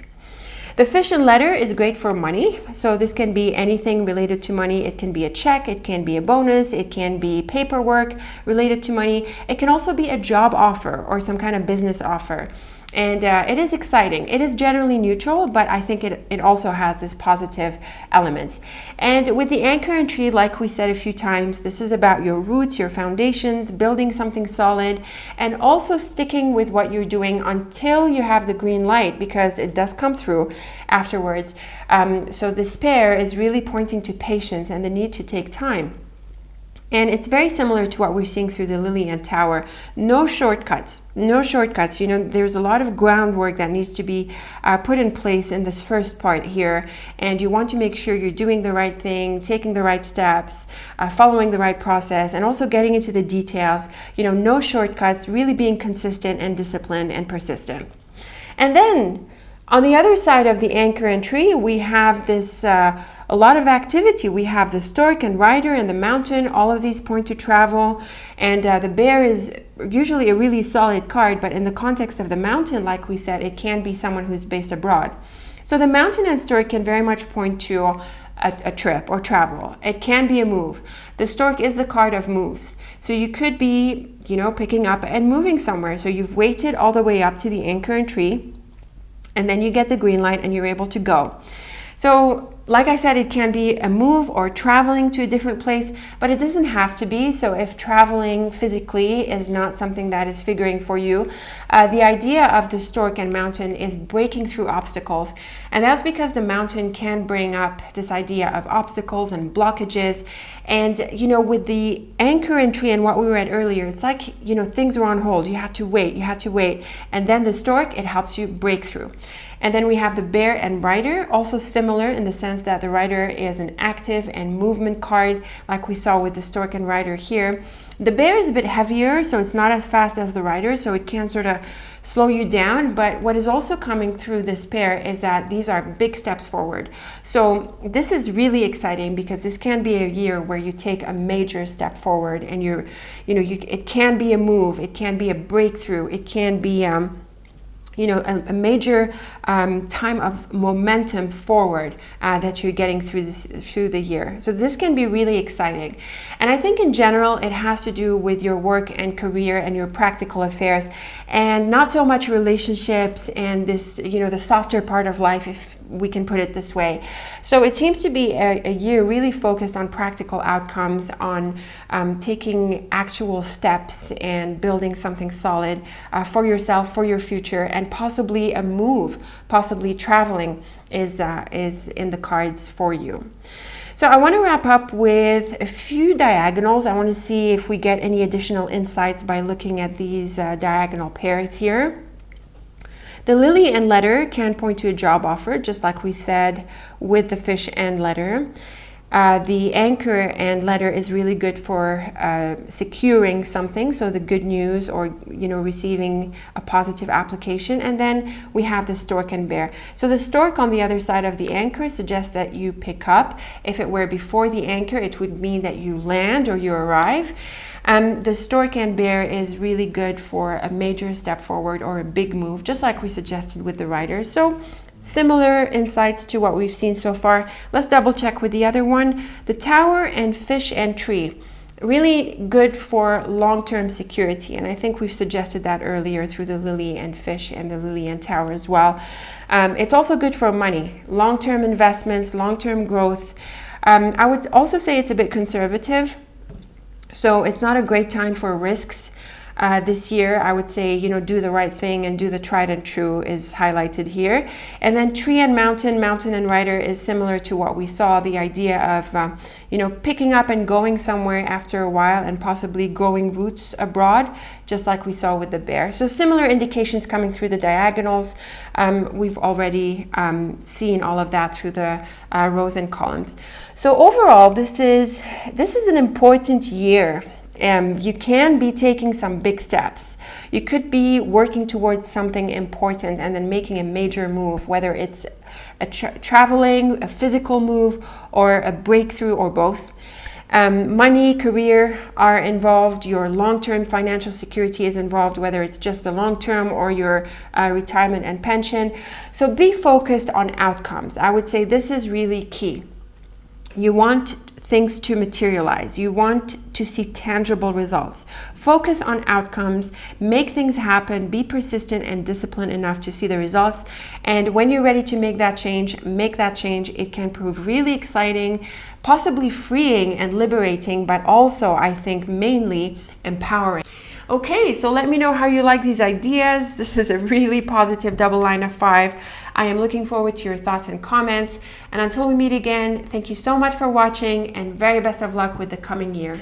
The fish and letter is great for money. So this can be anything related to money. It can be a check, it can be a bonus, it can be paperwork related to money. It can also be a job offer or some kind of business offer. And it is exciting. It is generally neutral, but I think it also has this positive element. And with the anchor and tree, like we said a few times, this is about your roots, your foundations, building something solid, and also sticking with what you're doing until you have the green light, because it does come through afterwards. So this pair is really pointing to patience and the need to take time. And it's very similar to what we're seeing through the Lily and Tower. No shortcuts, no shortcuts. There's a lot of groundwork that needs to be put in place in this first part here. And you want to make sure you're doing the right thing, taking the right steps, following the right process, and also getting into the details. No shortcuts, really being consistent and disciplined and persistent. And then on the other side of the anchor and tree, we have this a lot of activity. We have the stork and rider and the mountain. All of these point to travel. And the bear is usually a really solid card, but in the context of the mountain, like we said, it can be someone who's based abroad. So the mountain and stork can very much point to a trip or travel. It can be a move. The stork is the card of moves. So you could be, picking up and moving somewhere. So you've waited all the way up to the anchor and tree, and then you get the green light and you're able to go. So like I said, it can be a move or traveling to a different place, but it doesn't have to be. So if traveling physically is not something that is figuring for you, The idea of the stork and mountain is breaking through obstacles. And that's because the mountain can bring up this idea of obstacles and blockages. And, with the anchor and tree and what we read earlier, it's like, things were on hold. You had to wait. And then the stork, it helps you break through. And then we have the bear and rider, also similar in the sense that the rider is an active and movement card, like we saw with the stork and rider here. The bear is a bit heavier, so it's not as fast as the rider, so it can sort of slow you down. But what is also coming through this pair is that these are big steps forward. So this is really exciting because this can be a year where you take a major step forward, and it can be a move, it can be a breakthrough, it can be a major time of momentum forward that you're getting through the year. So this can be really exciting. And I think in general, it has to do with your work and career and your practical affairs, and not so much relationships and this, the softer part of life, if we can put it this way. So it seems to be a year really focused on practical outcomes, on taking actual steps and building something solid for yourself, for your future, and possibly a move, possibly traveling is in the cards for you. So I want to wrap up with a few diagonals. I want to see if we get any additional insights by looking at these diagonal pairs here. The lily and letter can point to a job offer, just like we said with the fish and letter. The anchor and letter is really good for securing something, so the good news or receiving a positive application. And then we have the stork and bear. So the stork on the other side of the anchor suggests that you pick up. If it were before the anchor, it would mean that you land or you arrive. The stork and bear is really good for a major step forward or a big move, just like we suggested with the rider. So similar insights to what we've seen so far. Let's double check with the other one. The tower and fish and tree, really good for long-term security. And I think we've suggested that earlier through the lily and fish and the lily and tower as well. It's also good for money, long-term investments, long-term growth. I would also say it's a bit conservative. So it's not a great time for risks. This year, I would say, do the right thing and do the tried and true is highlighted here. And then tree and mountain and rider is similar to what we saw, the idea of, picking up and going somewhere after a while and possibly growing roots abroad, just like we saw with the bear. So similar indications coming through the diagonals. We've already seen all of that through the rows and columns. So overall, this is an important year. You can be taking some big steps. You could be working towards something important and then making a major move, whether it's traveling, a physical move, or a breakthrough, or both. Money, career are involved. Your long-term financial security is involved, whether it's just the long-term or your retirement and pension. So be focused on outcomes. I would say this is really key. You want things to materialize. You want to see tangible results. Focus on outcomes, make things happen, be persistent and disciplined enough to see the results. And when you're ready to make that change, make that change. It can prove really exciting, possibly freeing and liberating, but also, I think, mainly empowering. Okay, so let me know how you like these ideas. This is a really positive double line of 5. I am looking forward to your thoughts and comments. And until we meet again, thank you so much for watching and very best of luck with the coming year.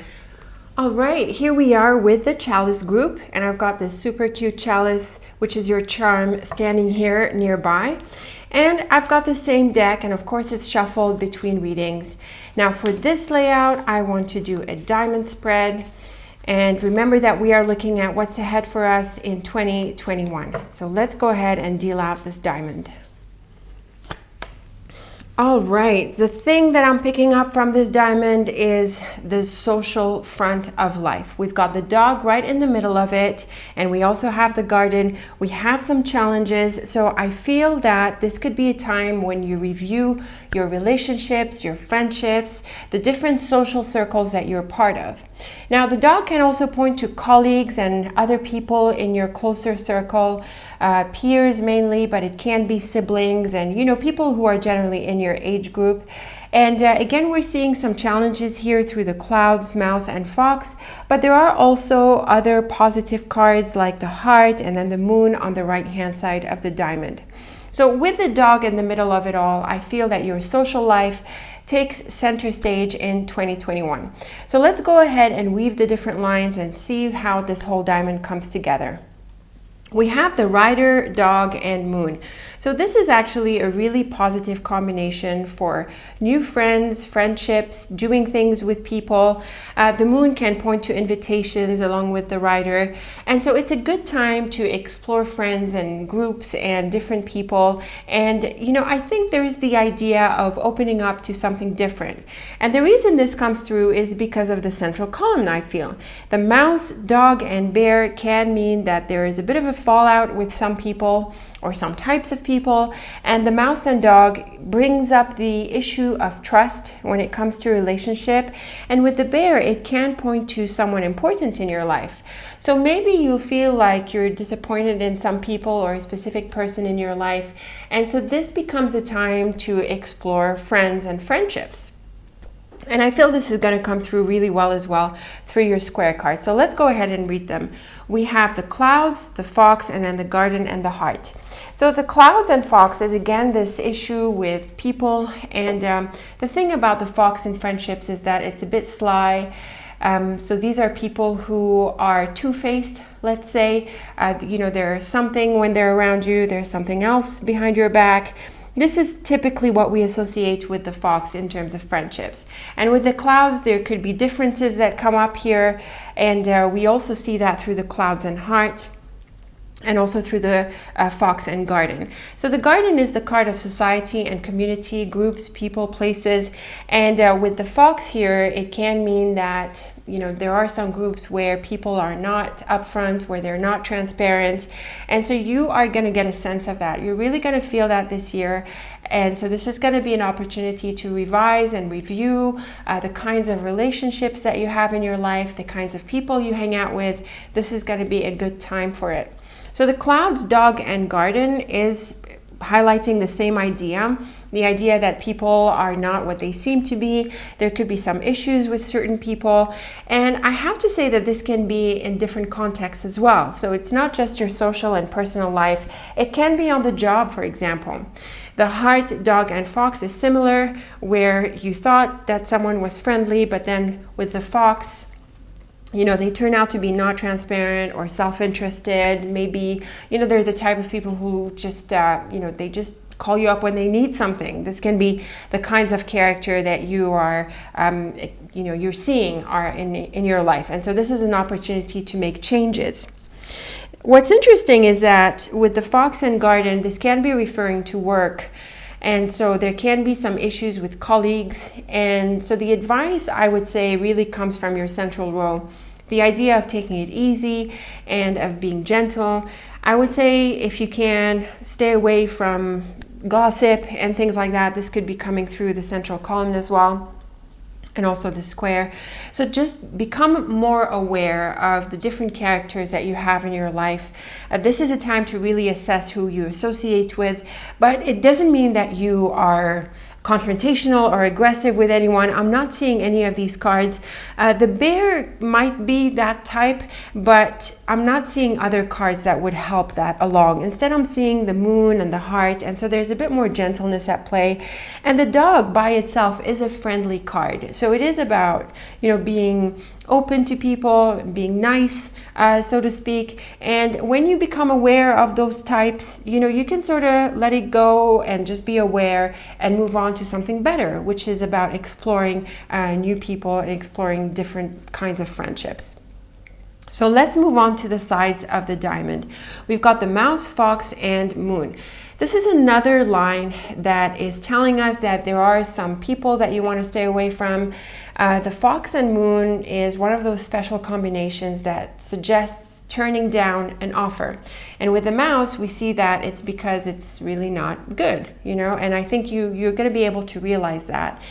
All right, here we are with the Chalice group, and I've got this super cute Chalice, which is your charm, standing here nearby. And I've got the same deck, and of course it's shuffled between readings. Now for this layout, I want to do a diamond spread. And remember that we are looking at what's ahead for us in 2021. So let's go ahead and deal out this diamond. All right, the thing that I'm picking up from this diamond is the social front of life. We've got the dog right in the middle of it, and we also have the garden. We have some challenges, so I feel that this could be a time when you review your relationships, your friendships, the different social circles that you're part of. Now, the dog can also point to colleagues and other people in your closer circle, peers mainly, but it can be siblings and, people who are generally in your your age group. And again, we're seeing some challenges here through the clouds, mouse, and fox, but there are also other positive cards like the heart and then the moon on the right-hand side of the diamond. So with the dog in the middle of it all, I feel that your social life takes center stage in 2021. So let's go ahead and weave the different lines and see how this whole diamond comes together. We have the rider, dog, and moon. So this is actually a really positive combination for new friends, friendships, doing things with people. The moon can point to invitations along with the rider. And so it's a good time to explore friends and groups and different people. And, I think there is the idea of opening up to something different. And the reason this comes through is because of the central column, I feel. The mouse, dog, and bear can mean that there is a bit of a fallout with some people or some types of people, and the mouse and dog brings up the issue of trust when it comes to relationship, and with the bear it can point to someone important in your life. So maybe you'll feel like you're disappointed in some people or a specific person in your life, and so this becomes a time to explore friends and friendships. And I feel this is going to come through really well as well through your square cards. So let's go ahead and read them. We have the clouds, the fox, and then the garden and the heart. So the clouds and fox is again this issue with people. And the thing about the fox in friendships is that it's a bit sly. So these are people who are two-faced, let's say. There's something when they're around you, there's something else behind your back. This is typically what we associate with the fox in terms of friendships. And with the clouds, there could be differences that come up here. And we also see that through the clouds and heart, and also through the fox and garden. So the garden is the card of society and community, groups, people, places. And with the fox here, it can mean that there are some groups where people are not upfront, where they're not transparent. And so you are going to get a sense of that. You're really going to feel that this year. And so this is going to be an opportunity to revise and review the kinds of relationships that you have in your life, the kinds of people you hang out with. This is going to be a good time for it. So the clouds, dog, and garden is highlighting the same idea, the idea that people are not what they seem to be. There could be some issues with certain people. And I have to say that this can be in different contexts as well. So it's not just your social and personal life. It can be on the job, for example. The heart, dog, and fox is similar, where you thought that someone was friendly, but then with the fox, they turn out to be not transparent or self-interested. Maybe, they're the type of people who just, they just call you up when they need something. This can be the kinds of character that you are, you're seeing are in your life. And so this is an opportunity to make changes. What's interesting is that with the fox and garden, this can be referring to work. And so there can be some issues with colleagues. And so the advice, I would say, really comes from your central row. The idea of taking it easy and of being gentle. I would say if you can, stay away from gossip and things like that. This could be coming through the central column as well, and also the square. So just become more aware of the different characters that you have in your life. This is a time to really assess who you associate with, but it doesn't mean that you are confrontational or aggressive with anyone. I'm not seeing any of these cards. The bear might be that type, but I'm not seeing other cards that would help that along. Instead, I'm seeing the moon and the heart, and so there's a bit more gentleness at play. And the dog by itself is a friendly card. So it is about, being open to people, being nice, so to speak. And when you become aware of those types, you can sort of let it go and just be aware and move on to something better, which is about exploring new people and exploring different kinds of friendships. So let's move on to the sides of the diamond. We've got the mouse, fox, and moon. This is another line that is telling us that there are some people that you want to stay away from. The fox and moon is one of those special combinations that suggests turning down an offer. And with the mouse, we see that it's because it's really not good, and I think you're going to be able to realize that.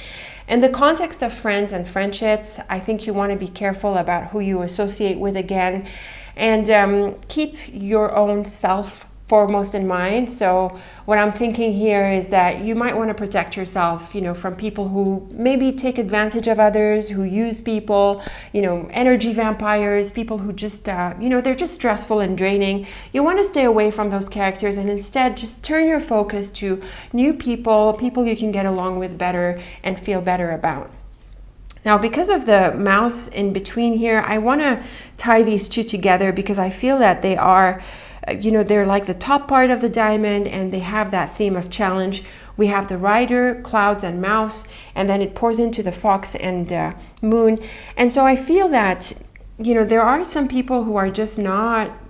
In the context of friends and friendships, I think you want to be careful about who you associate with again, and keep your own self foremost in mind. So what I'm thinking here is that you might want to protect yourself, from people who maybe take advantage of others, who use people, energy vampires, people who just, they're just stressful and draining. You want to stay away from those characters and instead just turn your focus to new people you can get along with better and feel better about. Now, because of the mouse in between here, I want to tie these two together because I feel that they are, they're like the top part of the diamond and they have that theme of challenge. We have the rider, clouds, and mouse, and then it pours into the fox and moon. And so I feel that, there are some people who are just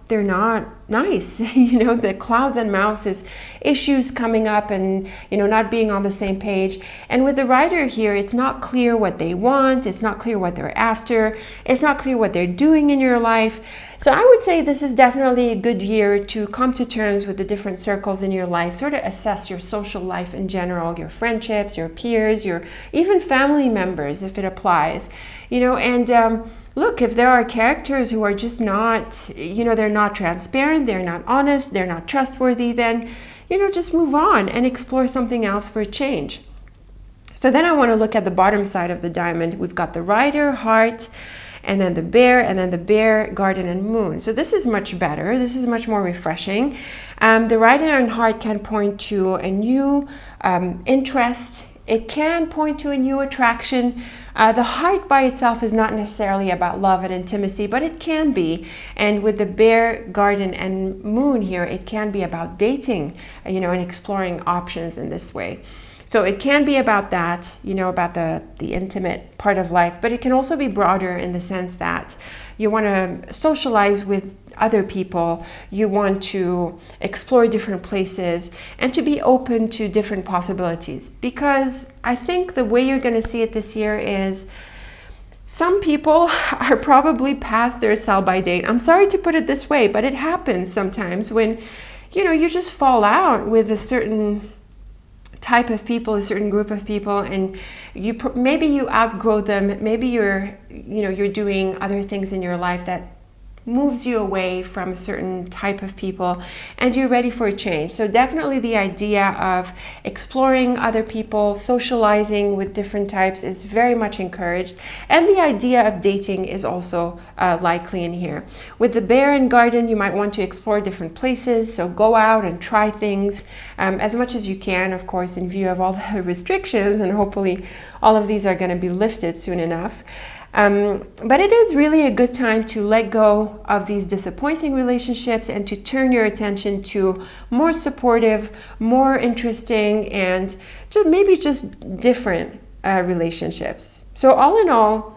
they're not nice. The clouds and mouse is issues coming up and, not being on the same page. And with the rider here, it's not clear what they want. It's not clear what they're after. It's not clear what they're doing in your life. So I would say this is definitely a good year to come to terms with the different circles in your life, sort of assess your social life in general, your friendships, your peers, your even family members, if it applies, and look, if there are characters who are just not, they're not transparent, they're not honest, they're not trustworthy, then, just move on and explore something else for a change. So then I want to look at the bottom side of the diamond. We've got the rider, heart, and then the bear, garden, and moon. So this is much better. This is much more refreshing. The rider and heart can point to a new interest. It can point to a new attraction. The heart by itself is not necessarily about love and intimacy, but it can be. And with the bear, garden, and moon here, it can be about dating, and exploring options in this way. So it can be about that, about the intimate part of life, but it can also be broader in the sense that you want to socialize with other people, you want to explore different places, and to be open to different possibilities. Because I think the way you're going to see it this year is some people are probably past their sell-by date. I'm sorry to put it this way, but it happens sometimes when, you just fall out with a certain type of people, a certain group of people, and maybe you outgrow them. Maybe you're doing other things in your life that moves you away from a certain type of people and you're ready for a change. So definitely the idea of exploring other people, socializing with different types is very much encouraged. And the idea of dating is also likely in here. With the bear and garden, you might want to explore different places. So go out and try things as much as you can, of course, in view of all the restrictions, and hopefully all of these are going to be lifted soon enough. But it is really a good time to let go of these disappointing relationships and to turn your attention to more supportive, more interesting, and maybe just different relationships. So all in all,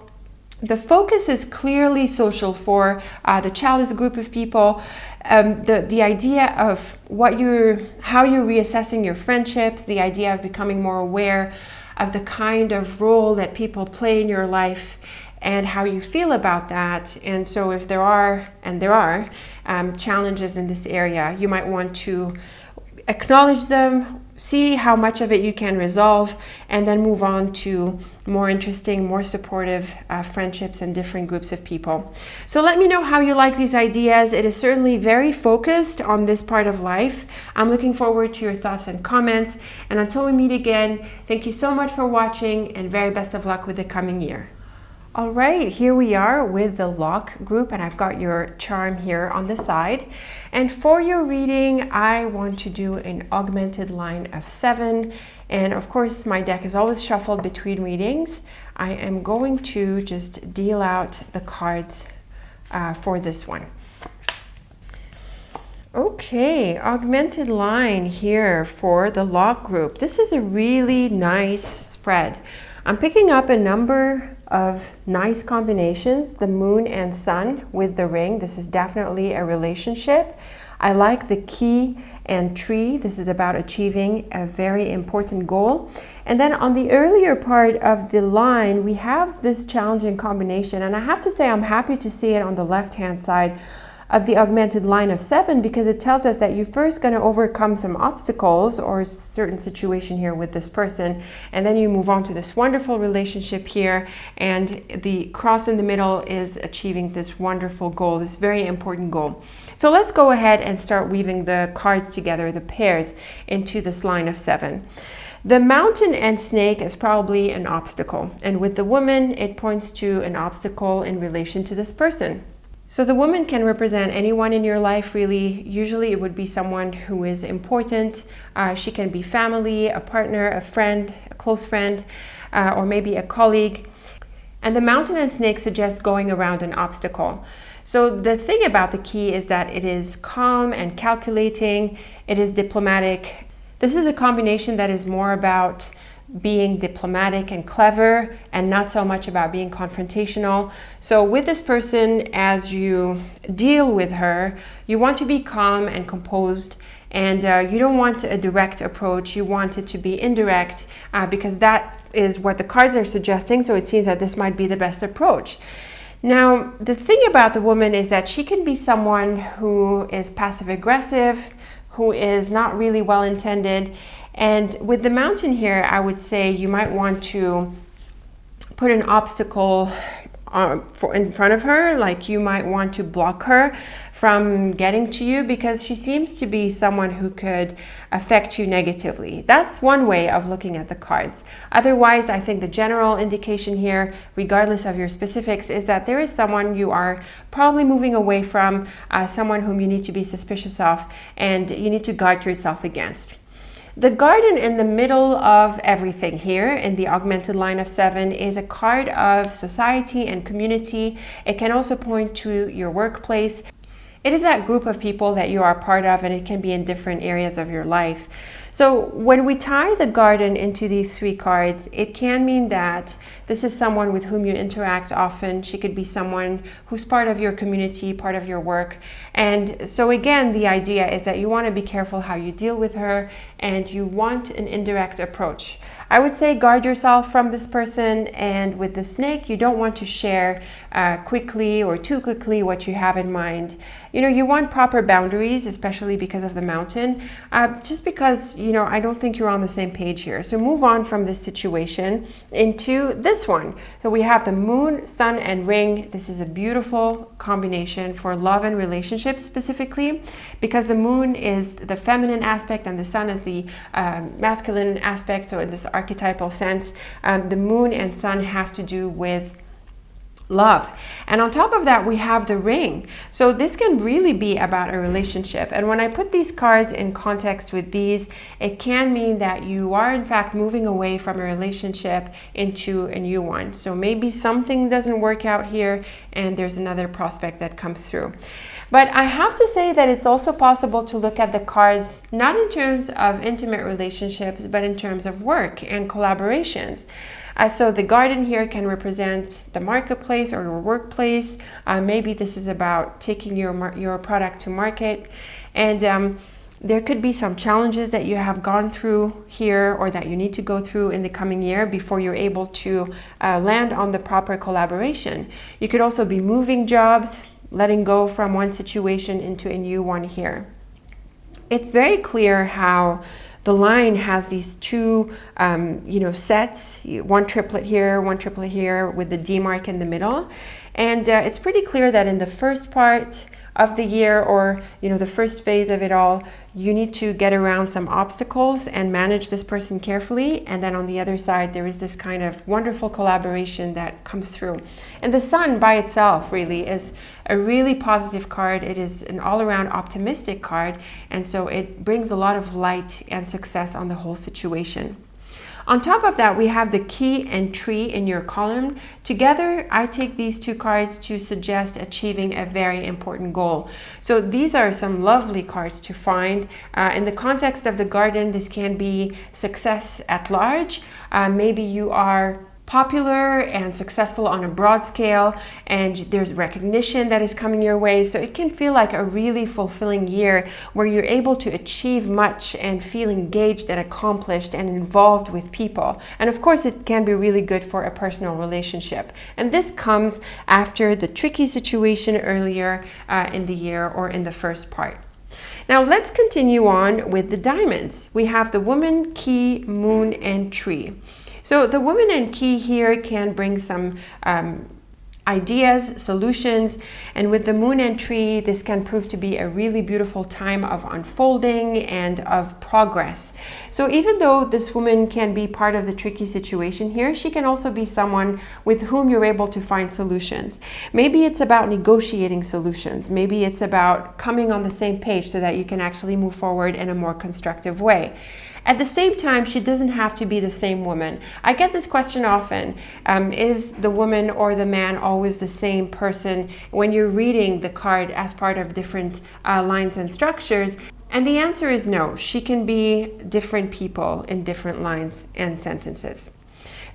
the focus is clearly social for the Chalice group of people. The idea of how you're reassessing your friendships, the idea of becoming more aware of the kind of role that people play in your life and how you feel about that. And so if there are challenges in this area, you might want to acknowledge them, see how much of it you can resolve, and then move on to more interesting, more supportive friendships and different groups of people. So let me know how you like these ideas. It is certainly very focused on this part of life. I'm looking forward to your thoughts and comments. And until we meet again, thank you so much for watching and very best of luck with the coming year. All right, here we are with the lock group, and I've got your charm here on the side. And for your reading, I want to do an augmented line of 7. And of course, my deck is always shuffled between readings. I am going to just deal out the cards for this one. Okay, augmented line here for the lock group. This is a really nice spread. I'm picking up a number of nice combinations, the moon and sun with the ring. This is definitely a relationship. I like the key and tree. This is about achieving a very important goal. And then on the earlier part of the line, we have this challenging combination. And I have to say, I'm happy to see it on the left-hand side of the augmented line of 7 because it tells us that you're first going to overcome some obstacles or a certain situation here with this person, and then you move on to this wonderful relationship here, and the cross in the middle is achieving this wonderful goal, this very important goal. So let's go ahead and start weaving the cards together, the pairs, into this line of 7. The mountain and snake is probably an obstacle, and with the woman, it points to an obstacle in relation to this person. So the woman can represent anyone in your life, really. Usually it would be someone who is important. She can be family, a partner, a friend, a close friend, or maybe a colleague. And the mountain and snake suggest going around an obstacle. So the thing about the key is that it is calm and calculating. It is diplomatic. This is a combination that is more about being diplomatic and clever and not so much about being confrontational. So with this person, as you deal with her, you want to be calm and composed, and you don't want a direct approach. You want it to be indirect because that is what the cards are suggesting. So it seems that this might be the best approach. Now, the thing about the woman is that she can be someone who is passive aggressive, who is not really well intended. And with the mountain here, I would say you might want to put an obstacle in front of her, like you might want to block her from getting to you because she seems to be someone who could affect you negatively. That's one way of looking at the cards. Otherwise, I think the general indication here, regardless of your specifics, is that there is someone you are probably moving away from, someone whom you need to be suspicious of, and you need to guard yourself against. The garden in the middle of everything here in the augmented line of 7 is a card of society and community. It can also point to your workplace. It is that group of people that you are part of, and it can be in different areas of your life. So when we tie the garden into these 3 cards, it can mean that this is someone with whom you interact often. She could be someone who's part of your community, part of your work. And so again, the idea is that you want to be careful how you deal with her, and you want an indirect approach. I would say guard yourself from this person, and with the snake, you don't want to share quickly or too quickly what you have in mind. You know, you want proper boundaries, especially because of the mountain, just because, you know, I don't think you're on the same page here. So move on from this situation into this one. So we have the moon, sun, and ring. This is a beautiful combination for love and relationships specifically, because the moon is the feminine aspect and the sun is the masculine aspect. So in this archetypal sense, the moon and sun have to do with love. And on top of that, we have the ring. So this can really be about a relationship. And when I put these cards in context with these, it can mean that you are in fact moving away from a relationship into a new one. So maybe something doesn't work out here and there's another prospect that comes through. But I have to say that it's also possible to look at the cards not in terms of intimate relationships, but in terms of work and collaborations. So the garden here can represent the marketplace or your workplace. Maybe this is about taking your product to market. And there could be some challenges that you have gone through here or that you need to go through in the coming year before you're able to land on the proper collaboration. You could also be moving jobs, letting go from one situation into a new one here. It's very clear how the line has these 2 sets, one triplet here with the D mark in the middle. And it's pretty clear that in the first part of the year, or the first phase of it all, you need to get around some obstacles and manage this person carefully. And then on the other side, there is this kind of wonderful collaboration that comes through. And the sun by itself really is a really positive card. It is an all-around optimistic card, and so it brings a lot of light and success on the whole situation. On top of that, we have the key and tree in your column. Together, I take these 2 cards to suggest achieving a very important goal. So these are some lovely cards to find. In the context of the garden, this can be success at large. Maybe you are popular and successful on a broad scale, and there's recognition that is coming your way. So it can feel like a really fulfilling year where you're able to achieve much and feel engaged and accomplished and involved with people. And of course, it can be really good for a personal relationship. And this comes after the tricky situation earlier in the year or in the first part. Now let's continue on with the diamonds. We have the woman, key, moon, and tree. So the woman and key here can bring some ideas, solutions, and with the moon and tree, this can prove to be a really beautiful time of unfolding and of progress. So even though this woman can be part of the tricky situation here, she can also be someone with whom you're able to find solutions. Maybe it's about negotiating solutions. Maybe it's about coming on the same page so that you can actually move forward in a more constructive way. At the same time, she doesn't have to be the same woman. I get this question often. Is the woman or the man always the same person when you're reading the card as part of different lines and structures? And the answer is no. She can be different people in different lines and sentences.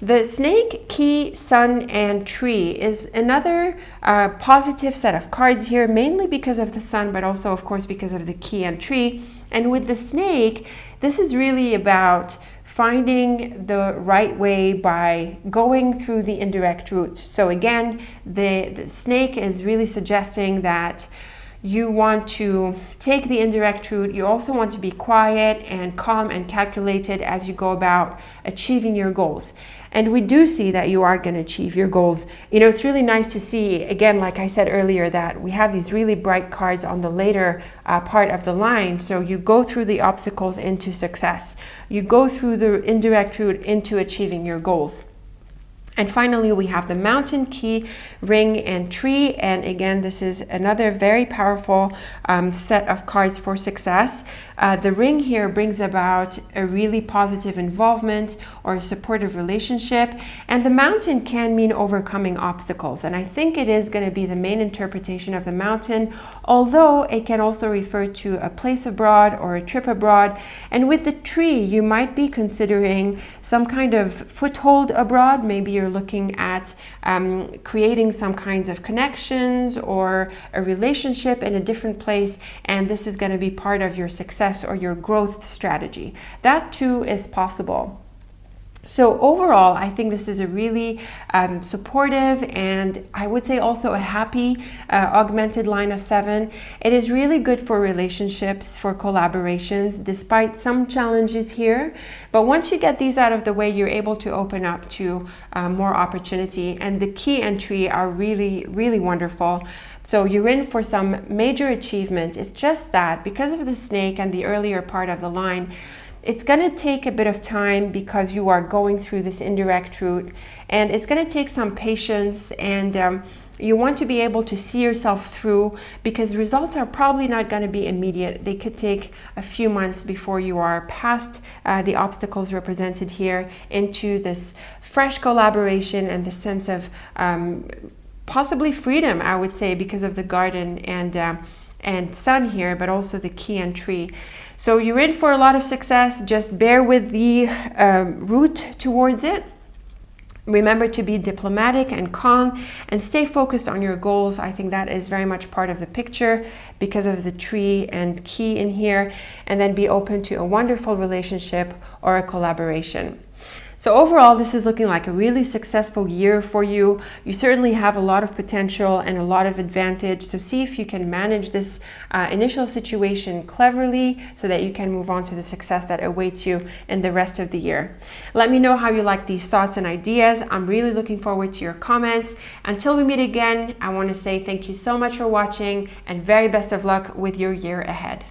The snake, key, sun, and tree is another positive set of cards here, mainly because of the sun, but also, of course, because of the key and tree. And with the snake, this is really about finding the right way by going through the indirect route. So again, the snake is really suggesting that you want to take the indirect route. You also want to be quiet and calm and calculated as you go about achieving your goals. And we do see that you are going to achieve your goals. You know, it's really nice to see, again, like I said earlier, that we have these really bright cards on the later part of the line. So you go through the obstacles into success. You go through the indirect route into achieving your goals. And finally, we have the mountain, key, ring, and tree. And again, this is another very powerful set of cards for success. The ring here brings about a really positive involvement or a supportive relationship. And the mountain can mean overcoming obstacles. And I think it is going to be the main interpretation of the mountain, although it can also refer to a place abroad or a trip abroad. And with the tree, you might be considering some kind of foothold abroad. Maybe you're looking at creating some kinds of connections or a relationship in a different place, and this is going to be part of your success or your growth strategy. That too is possible. So overall, I think this is a really supportive and I would say also a happy augmented line of 7. It is really good for relationships, for collaborations, despite some challenges here. But once you get these out of the way, you're able to open up to more opportunity. And the key and tree are really, really wonderful. So you're in for some major achievement. It's just that because of the snake and the earlier part of the line, it's going to take a bit of time because you are going through this indirect route, and it's going to take some patience, and you want to be able to see yourself through because results are probably not going to be immediate. They could take a few months before you are past the obstacles represented here into this fresh collaboration and the sense of possibly freedom, I would say, because of the garden and sun here, but also the key and tree. So you're in for a lot of success. Just bear with the route towards it. Remember to be diplomatic and calm and stay focused on your goals. I think that is very much part of the picture because of the tree and key in here. And then be open to a wonderful relationship or a collaboration. So overall, this is looking like a really successful year for you. You certainly have a lot of potential and a lot of advantage. So see if you can manage this initial situation cleverly so that you can move on to the success that awaits you in the rest of the year. Let me know how you like these thoughts and ideas. I'm really looking forward to your comments. Until we meet again, I want to say thank you so much for watching and very best of luck with your year ahead.